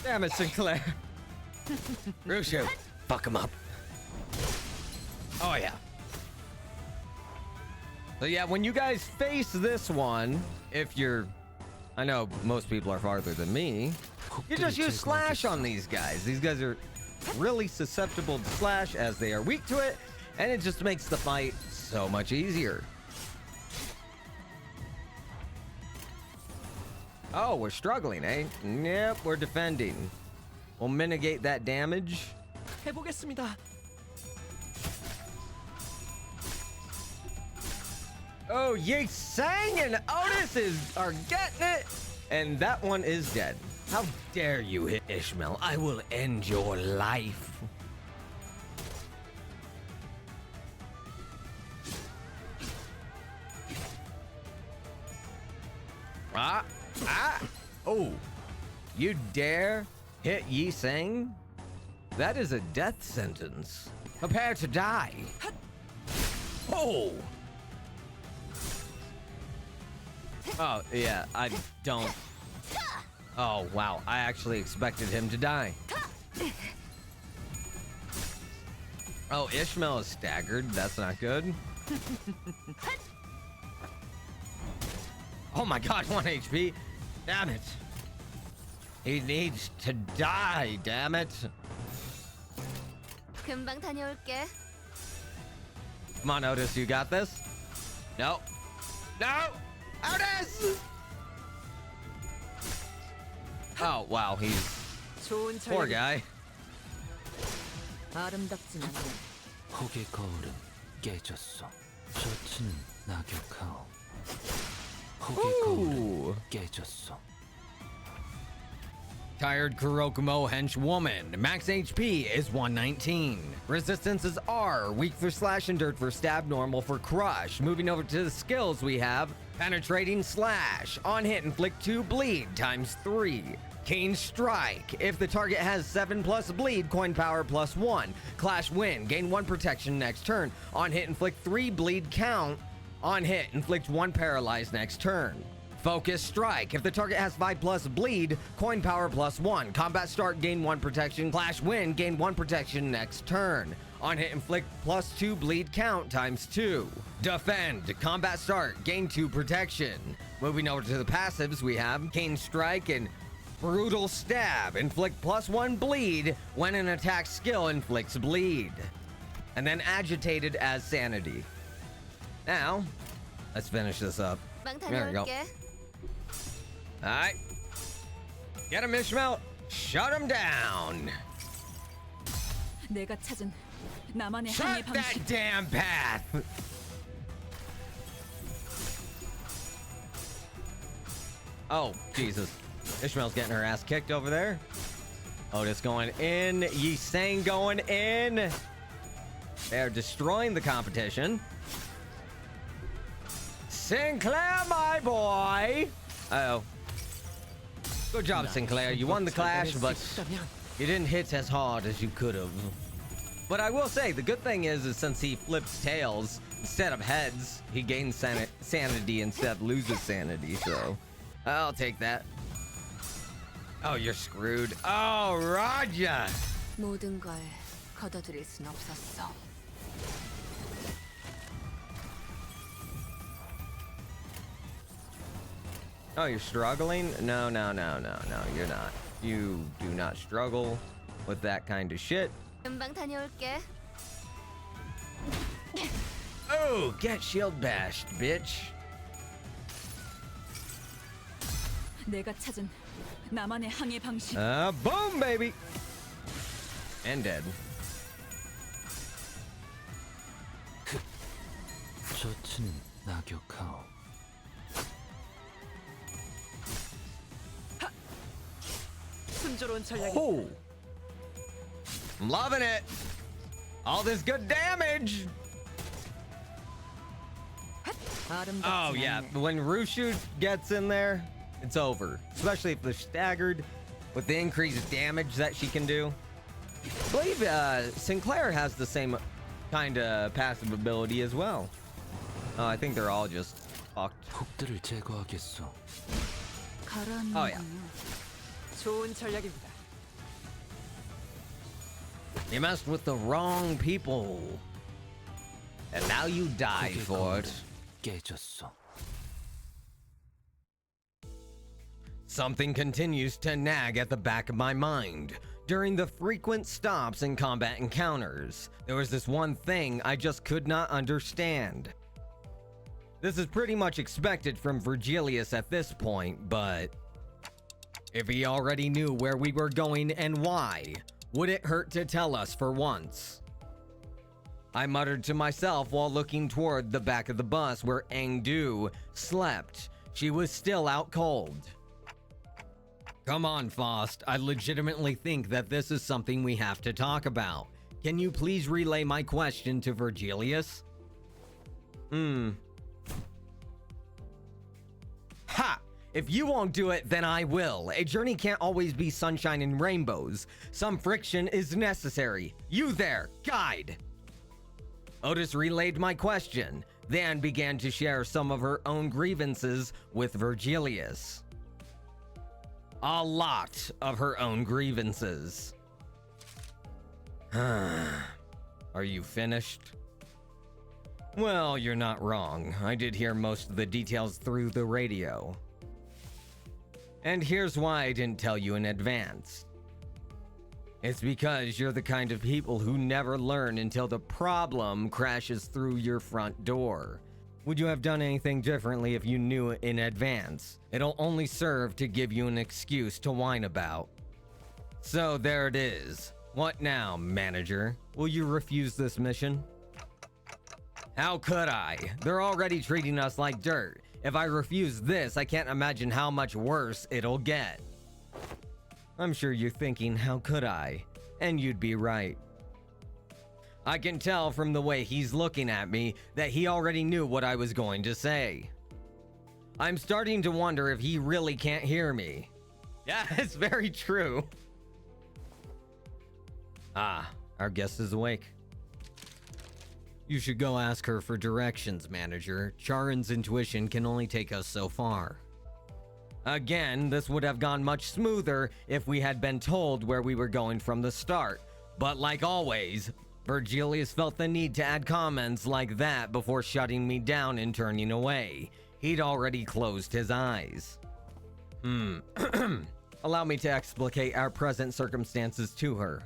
Damn it, Sinclair. Rushu, fuck him up. Oh, yeah. So, yeah, when you guys face this one, if you're... I know most people are farther than me. You just use slash on these guys. These guys are really susceptible to slash as they are weak to it, and it just makes the fight so much easier. Oh, we're struggling, eh? Yep, we're defending. We'll mitigate that damage. 해보겠습니다. Oh, Yi Sang and Otis are getting it, and that one is dead. How dare you hit Ishmael? I will end your life. Oh, you dare hit Yi Sang? That is a death sentence. Prepare to die. Oh. Oh, yeah, I don't. Oh, wow, I actually expected him to die. Oh, Ishmael is staggered. That's not good. Oh my god, 1 HP. Damn it. He needs to die, damn it. 금방 다녀올게. Come on, Otis, you got this? No. No! Otis! Oh, wow, he's... 좋은 Poor 전략이 guy. 아름답진 않네. 혹의 거울은 깨졌어. 셔츠는 낙엽하오. 혹의 거울은 깨졌어. Tired Kurokumo henchwoman. Max HP is 119. Resistances are weak for slash, endured for stab, normal for crush. Moving over to the skills, we have penetrating slash. On hit, inflict 2 bleed times 3. Keen strike. If the target has 7+ bleed, coin power +1. Clash win. Gain 1 protection next turn. On hit, inflict 3 bleed count. On hit, inflict 1 paralyzed next turn. Focus strike. If the target has 5+ bleed, coin power +1. Combat start, gain 1 protection. Clash win, gain 1 protection next turn. On hit, inflict +2 bleed count times 2. Defend. Combat start, gain 2 protection. Moving over to the passives, we have Keen Strike and Brutal Stab. Inflict +1 bleed when an attack skill inflicts bleed. And then Agitated as Sanity. Now, let's finish this up. 금방 There we go. 다녀올게. Alright. Get him, Ishmael. Shut him down. 내가 찾은 나만의 항해 Shut 방식. that damn path. Oh, Jesus. Ishmael's getting her ass kicked over there. Otis going in. Yi Sang going in. They're destroying the competition. Sinclair, my boy. Uh-oh. Good job, Sinclair. You won the clash, but you didn't hit as hard as you could have. But I will say, the good thing is since he flips tails instead of heads, he gains sanity instead of loses sanity, so I'll take that. Oh, you're screwed. Oh, Raja! 모든 걸 거둬들일 순 없었어. Oh, you're struggling? No, no, no, no, no, you're not. You do not struggle with that kind of shit. 금방 다녀올게. Oh, get shield bashed, bitch. 내가 찾은 나만의 항해 방식. Boom, baby. And dead. 처치는 낙역하오. 순조로운 전략이. Oh! I'm loving it! All this good damage! Oh yeah, when Rushu gets in there, it's over. Especially if they're staggered with the increased damage that she can do. I believe Sinclair has the same kind of passive ability as well. Oh, I think they're all just fucked. 폭들을 제거하겠소. Oh yeah. 좋은 전략입니다. You messed with the wrong people. And now you die for it. 깨졌소. Something continues to nag at the back of my mind. During the frequent stops and combat encounters, there was this one thing I just could not understand. This is pretty much expected from Virgilius at this point, but if he already knew where we were going and why, would it hurt to tell us for once? I muttered to myself while looking toward the back of the bus where Engdu slept. She was still out cold. Come on, Faust. I legitimately think that this is something we have to talk about. Can you please relay my question to Virgilius? Ha! If you won't do it, then I will. A journey can't always be sunshine and rainbows. Some friction is necessary. You there, guide! Otis relayed my question, then began to share some of her own grievances with Virgilius. A lot of her own grievances. Are you finished? Well, you're not wrong. I did hear most of the details through the radio. And here's why I didn't tell you in advance. It's because you're the kind of people who never learn until the problem crashes through your front door. Would you have done anything differently if you knew in advance? It'll only serve to give you an excuse to whine about. So there it is. What now, manager? Will you refuse this mission? How could I? They're already treating us like dirt. If I refuse this, I can't imagine how much worse it'll get. I'm sure you're thinking, how could I? And you'd be right. I can tell from the way he's looking at me that he already knew what I was going to say. I'm starting to wonder if he really can't hear me. Yeah, it's very true. Ah, our guest is awake. You should go ask her for directions, manager. Charin's intuition can only take us so far. Again, this would have gone much smoother if we had been told where we were going from the start. But like always, Virgilius felt the need to add comments like that before shutting me down and turning away. He'd already closed his eyes. Allow me to explicate our present circumstances to her.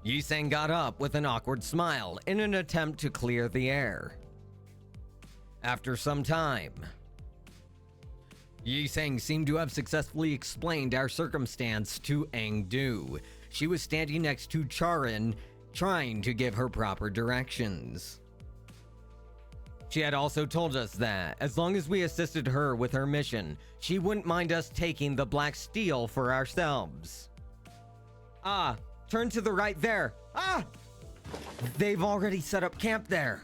Yiseng got up with an awkward smile in an attempt to clear the air. After some time, Yiseng seemed to have successfully explained our circumstance to Engdu. She was standing next to Charin, trying to give her proper directions. She had also told us that, as long as we assisted her with her mission, she wouldn't mind us taking the black steel for ourselves. Ah, turn to the right there. Ah! They've already set up camp there.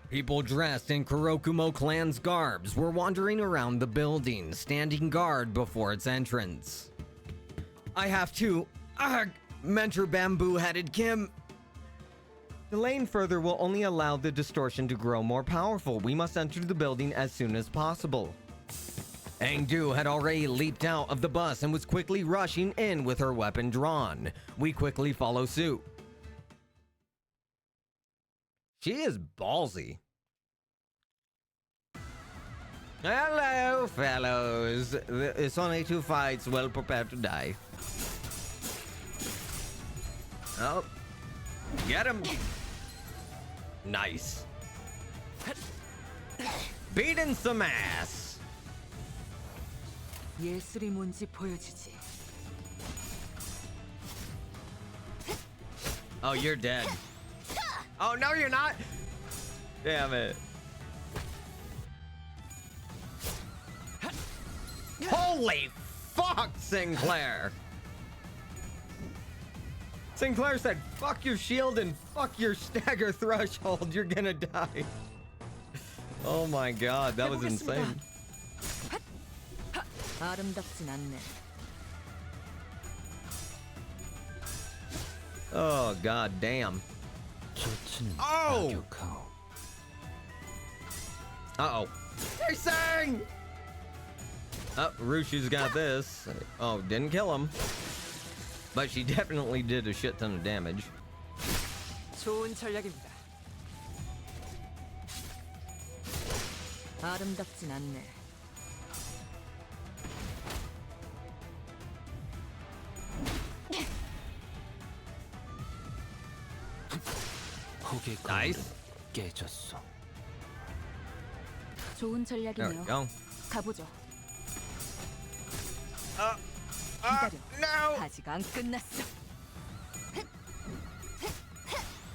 People dressed in Kurokumo Clan's garbs were wandering around the building, standing guard before its entrance. I have to... mentor bamboo-headed Kim. Delaying further will only allow the distortion to grow more powerful. We must enter the building as soon as possible. Engdu had already leaped out of the bus and was quickly rushing in with her weapon drawn. We quickly follow suit. She is ballsy. Hello, fellows. It's only two fights well prepared to die. Oh, get him. Nice. Beating some ass. 예술이 뭔지 보여주지. Oh, you're dead. Oh, no, you're not. Damn it. Holy fuck, Sinclair. Sinclair said, fuck your shield and fuck your stagger threshold. You're gonna die. Oh my god, that was insane. 아름답진 않네. Oh god damn. 좋지는 Oh! 낙역하오. Uh-oh. Hey, Sang! Oh, Rushu's got this. Oh, didn't kill him. But she definitely did a shit ton of damage. 좋은 전략입니다. 아름답진 않네. 혹의 Nice. 거울은 깨졌어. 좋은 There we 전략이네요. go. 가보죠. No! 기다려. 아직 안 끝났어.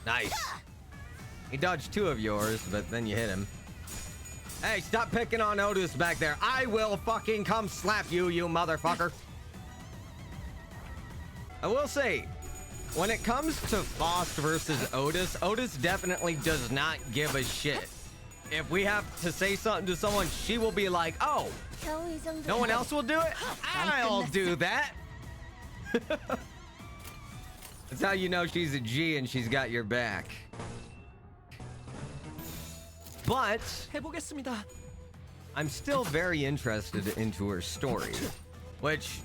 Nice. He dodged two of yours, but then you hit him. Hey, stop picking on Otis back there. I will fucking come slap you, you motherfucker. I will say, when it comes to Faust versus Otis, Otis definitely does not give a shit. If we have to say something to someone, she will be like, oh, no one else will do it? I'll do that. That's how you know she's a G and she's got your back. But 해보겠습니다. I'm still very interested into her story, which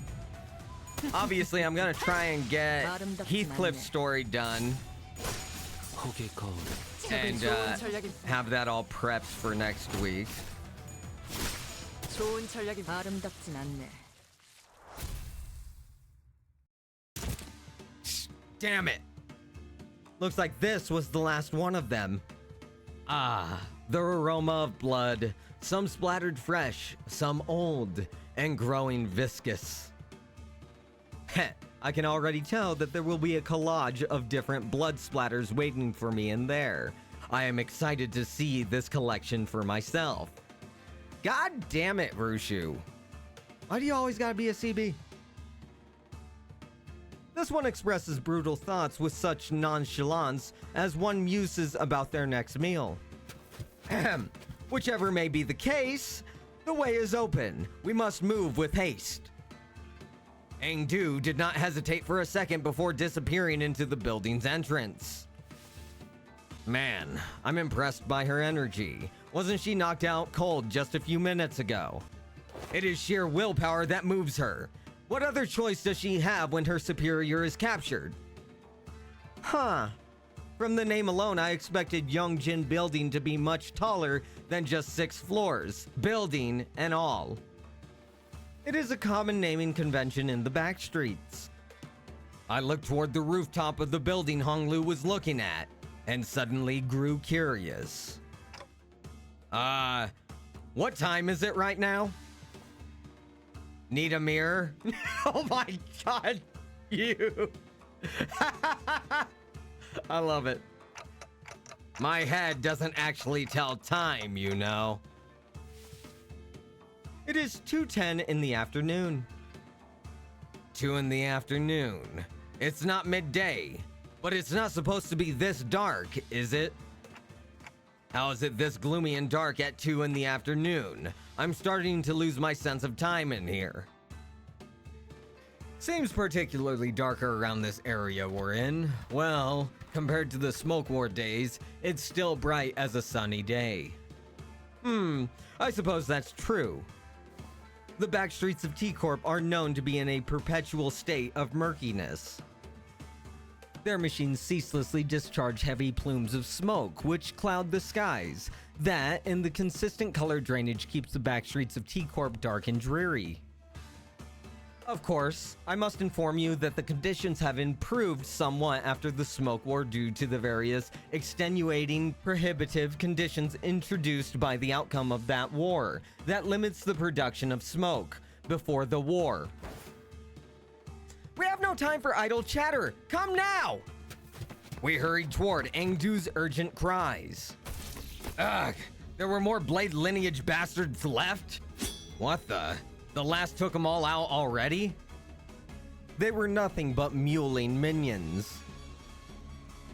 obviously I'm gonna try and get Heathcliff's story done 혹의 거울은 and have that all prepped for next week. 좋은 전략입니다. 아름답진 않네. Damn it! Looks like this was the last one of them. Ah, the aroma of blood. Some splattered fresh, some old, and growing viscous. Heh, I can already tell that there will be a collage of different blood splatters waiting for me in there. I am excited to see this collection for myself. God damn it, Rushu. Why do you always gotta be a CB? This one expresses brutal thoughts with such nonchalance as one muses about their next meal. Ahem. Whichever may be the case, the way is open. We must move with haste. Engdu did not hesitate for a second before disappearing into the building's entrance. Man, I'm impressed by her energy. Wasn't she knocked out cold just a few minutes ago? It is sheer willpower that moves her. What other choice does she have when her superior is captured? Huh. From the name alone, I expected Yong-jin building to be much taller than just 6 floors, building and all. It is a common naming convention in the back streets. I looked toward the rooftop of the building Honglu was looking at, and suddenly grew curious. What time is it right now? Need a mirror? Oh my god, you. I love it. My head doesn't actually tell time, you know. It is 2:10 in the afternoon. 2 in the afternoon. It's not midday, but it's not supposed to be this dark, is it? How is it this gloomy and dark at 2 in the afternoon? I'm starting to lose my sense of time in here. Seems particularly darker around this area we're in. Well, compared to the smoke war days, it's still bright as a sunny day. I suppose that's true. The back streets of T Corp are known to be in a perpetual state of murkiness. Their machines ceaselessly discharge heavy plumes of smoke, which cloud the skies. That and the consistent color drainage keeps the back streets of T Corp dark and dreary. Of course, I must inform you that the conditions have improved somewhat after the smoke war due to the various extenuating, prohibitive conditions introduced by the outcome of that war that limits the production of smoke before the war. We have no time for idle chatter. Come now! We hurried toward Engdu's urgent cries. Ugh, there were more blade lineage bastards left? What the? The last took them all out already? They were nothing but muling minions.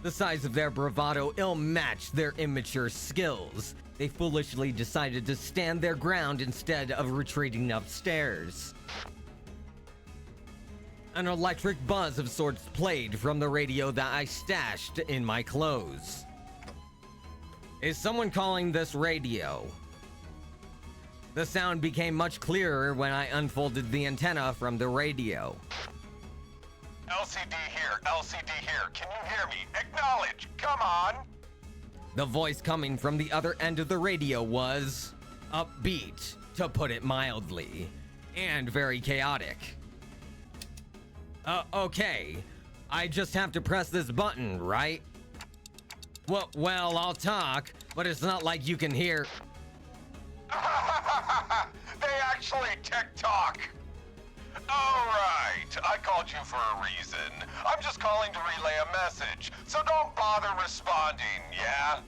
The size of their bravado ill-matched their immature skills. They foolishly decided to stand their ground instead of retreating upstairs. An electric buzz of sorts played from the radio that I stashed in my clothes. Is someone calling this radio? The sound became much clearer when I unfolded the antenna from the radio. LCD here, can you hear me? Acknowledge, come on! The voice coming from the other end of the radio was upbeat, to put it mildly, and very chaotic. Okay, I just have to press this button, right? Well, I'll talk, but it's not like you can hear. They actually TikTok. All right, I called you for a reason. I'm just calling to relay a message, so don't bother responding, yeah?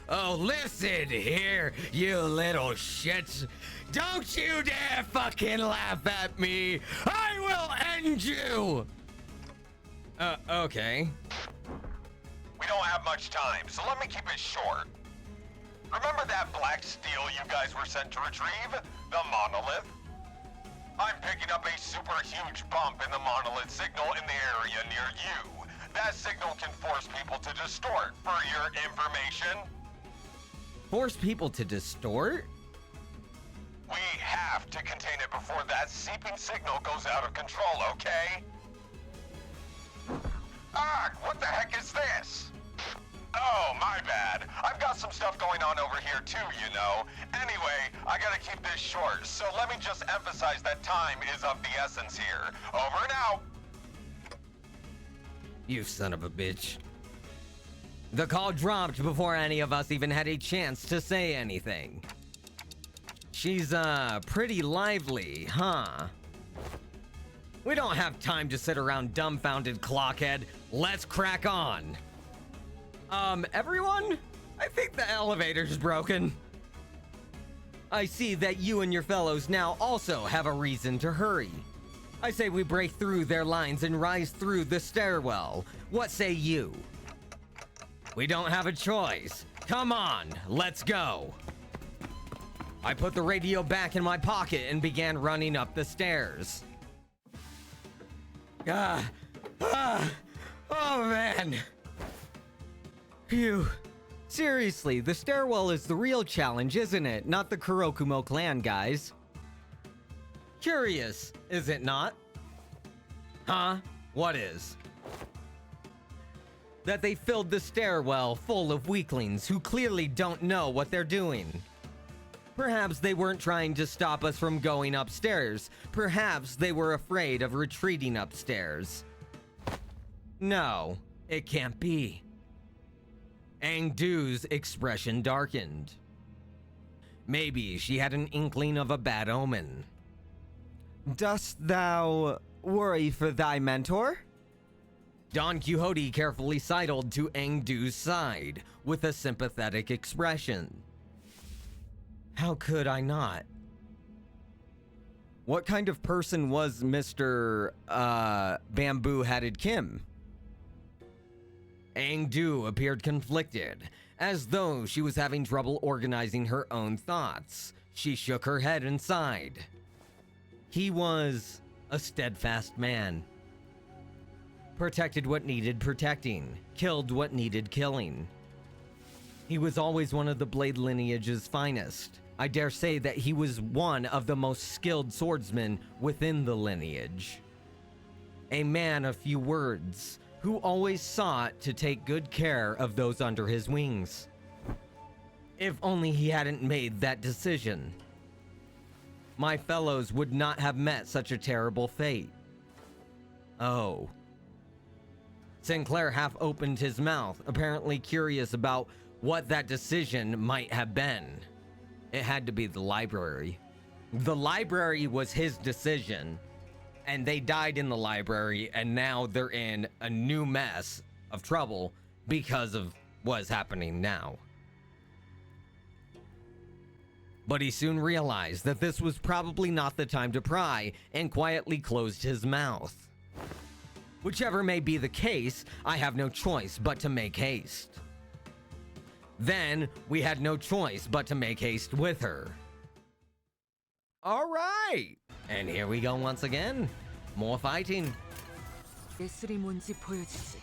Oh, listen here, you little shits. Don't you dare fucking laugh at me. I will end you. Okay. We don't have much time, so let me keep it short. Remember that black steel you guys were sent to retrieve? The monolith? I'm picking up a super huge bump in the monolith signal in the area near you. That signal can force people to distort. For your information, Force people to distort? we have to contain it before that seeping signal goes out of control, okay? Ah, what the heck is this? Oh, my bad. I've got some stuff going on over here too, you know. Anyway, I gotta keep this short, so let me just emphasize that time is of the essence here. Over and out. You son of a bitch. The call dropped before any of us even had a chance to say anything. She's, pretty lively, huh? We don't have time to sit around dumbfounded, clockhead. Let's crack on. Everyone? I think the elevator's broken. I see that you and your fellows now also have a reason to hurry. I say we break through their lines and rise through the stairwell. What say you? We don't have a choice. Come on, let's go. I put the radio back in my pocket and began running up the stairs. Oh man. Phew. Seriously, the stairwell is the real challenge, isn't it? Not the Kurokumo Clan, guys. Curious, is it not? Huh? What is? That they filled the stairwell full of weaklings who clearly don't know what they're doing. Perhaps they weren't trying to stop us from going upstairs. Perhaps they were afraid of retreating upstairs. No, it can't be. Engdu's expression darkened. Maybe she had an inkling of a bad omen. Dost thou worry for thy mentor? Don Quixote carefully sidled to Engdu's side with a sympathetic expression. How could I not? What kind of person was Mr. Bamboo-Hatted Kim? Engdu appeared conflicted, as though she was having trouble organizing her own thoughts. She shook her head and sighed. He was a steadfast man. Protected what needed protecting, killed what needed killing. He was always one of the Blade lineage's finest. I dare say that he was one of the most skilled swordsmen within the lineage. A man of few words, who always sought to take good care of those under his wings. If only he hadn't made that decision. My fellows would not have met such a terrible fate. Oh. Sinclair half opened his mouth, apparently curious about what that decision might have been. It had to be the library. The library was his decision, and they died in the library, and now they're in a new mess of trouble because of what's happening now. But he soon realized that this was probably not the time to pry and quietly closed his mouth. Whichever may be the case, I have no choice but to make haste. Then we had no choice but to make haste with her. All right, and here we go once again. More fighting. 예술이 뭔지 보여주지.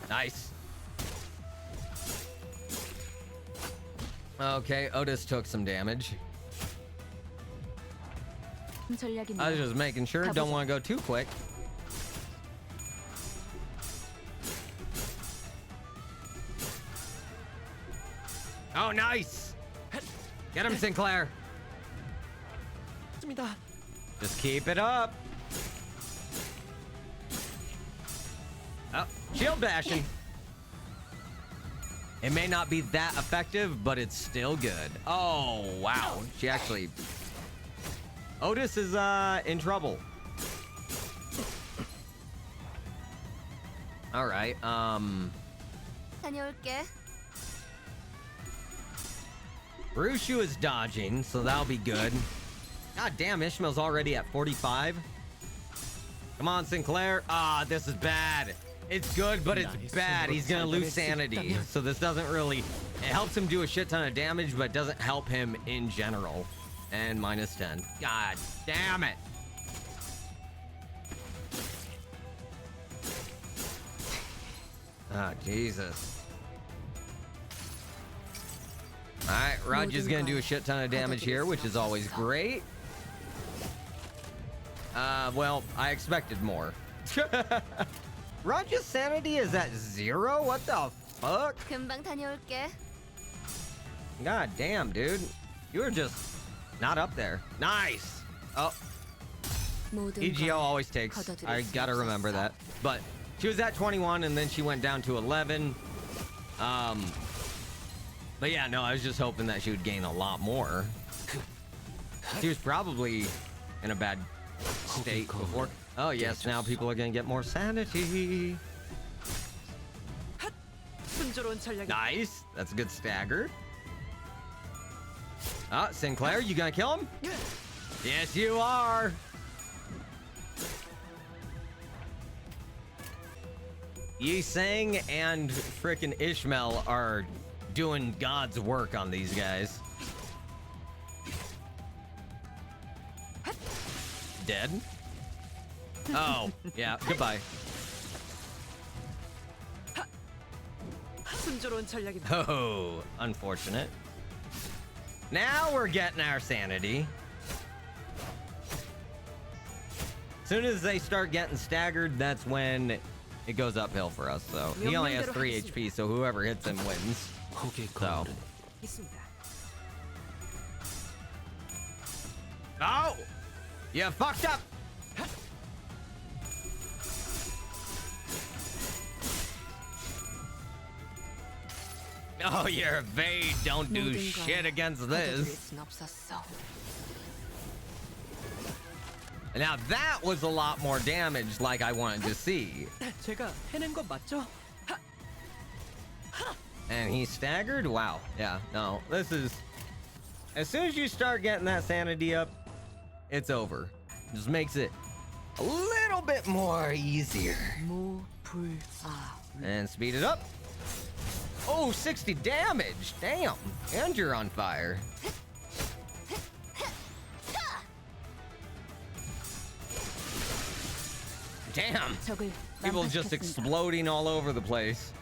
Nice. Okay, Otis took some damage. 전략이 I was just making sure. Don't want to go too quick. Oh, nice. Get him, Sinclair. Just keep it up. Oh, shield bashing. It may not be that effective, but it's still good. Oh, wow. She actually... Otis is in trouble. All right. 다녀올게. Rushu is dodging, so that'll be good. God damn, Ishmael's already at 45. Come on, Sinclair. Ah, this is bad. It's good, but it's bad. He's gonna lose sanity, so this doesn't really... It helps him do a shit ton of damage, but doesn't help him in general. And minus 10. God damn it. Ah, Jesus. Alright, Roger's gonna do a shit ton of damage here, which is always great. Well, I expected more. Roger's sanity is at 0? What the fuck? 금방 다녀올게. God damn, dude. You were just not up there. Nice. Oh, EGO always takes. I gotta remember that. But she was at 21 and then she went down to 11. But yeah, no, I was just hoping that she would gain a lot more. She was probably in a bad state before. Oh yes, now people are gonna get more sanity. 순조로운 전략이. Nice. That's a good stagger. Ah, Sinclair, you gonna kill him? Yes, you are. Yi Sang and frickin' Ishmael are doing God's work on these guys. Dead? Oh, yeah, goodbye. 순조로운 전략이. Oh, unfortunate. Now we're getting our sanity. As soon as they start getting staggered, that's when it goes uphill for us. So he only has 3 HP, so whoever hits him wins. So. 있습니다. Oh! You fucked up! Oh, you're evade. Don't do shit against this. 순 없었어. Now that was a lot more damage like I wanted to see. 제가 해낸 거 맞죠? And he staggered? Wow. Yeah, no. This is... As soon as you start getting that sanity up, it's over. Just makes it a little bit more easier. And speed it up. Oh, 60 damage. Damn. And you're on fire. Damn. People just exploding all over the place.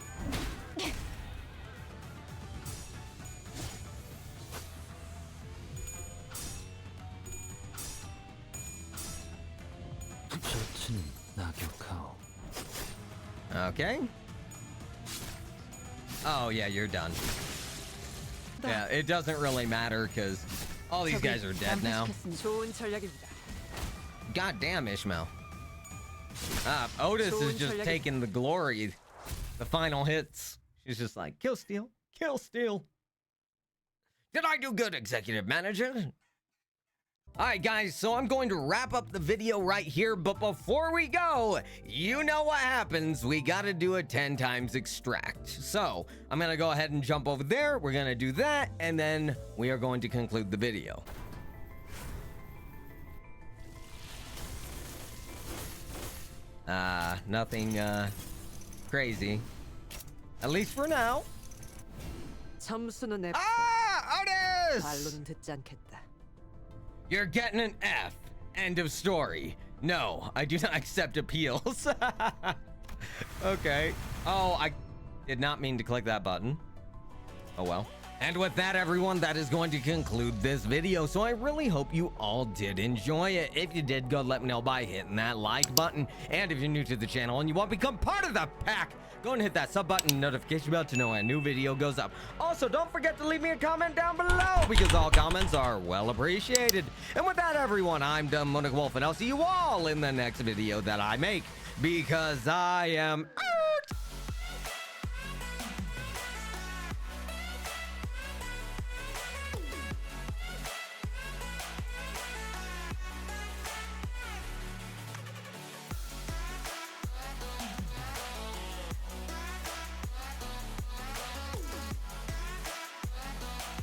셔츠는 낙엽하오. Okay. Oh, yeah, you're done. Yeah, it doesn't really matter because all these guys are dead now. 좋은 전략입니다. God damn, Ishmael. Otis is just taking the glory. The final hits. She's just like, kill steal, kill steal. Did I do good, executive manager? Alright guys, so I'm going to wrap up the video right here, but before we go, you know what happens. We gotta do a 10 times extract. So, I'm gonna go ahead and jump over there, we're gonna do that, and then we are going to conclude the video. Nothing, crazy. At least for now. 점수는 F. Otis! 말로는 듣지 않겠다. You're getting an F. End of story. No, I do not accept appeals. Okay. Oh, I did not mean to click that button. Oh well. And with that, everyone, that is going to conclude this video. So I really hope you all did enjoy it. If you did, go let me know by hitting that like button. And if you're new to the channel and you want to become part of the pack, go and hit that sub button and notification bell to know when a new video goes up. Also, don't forget to leave me a comment down below because all comments are well appreciated. And with that, everyone, I'm DemoonicWolf, and I'll see you all in the next video that I make because I am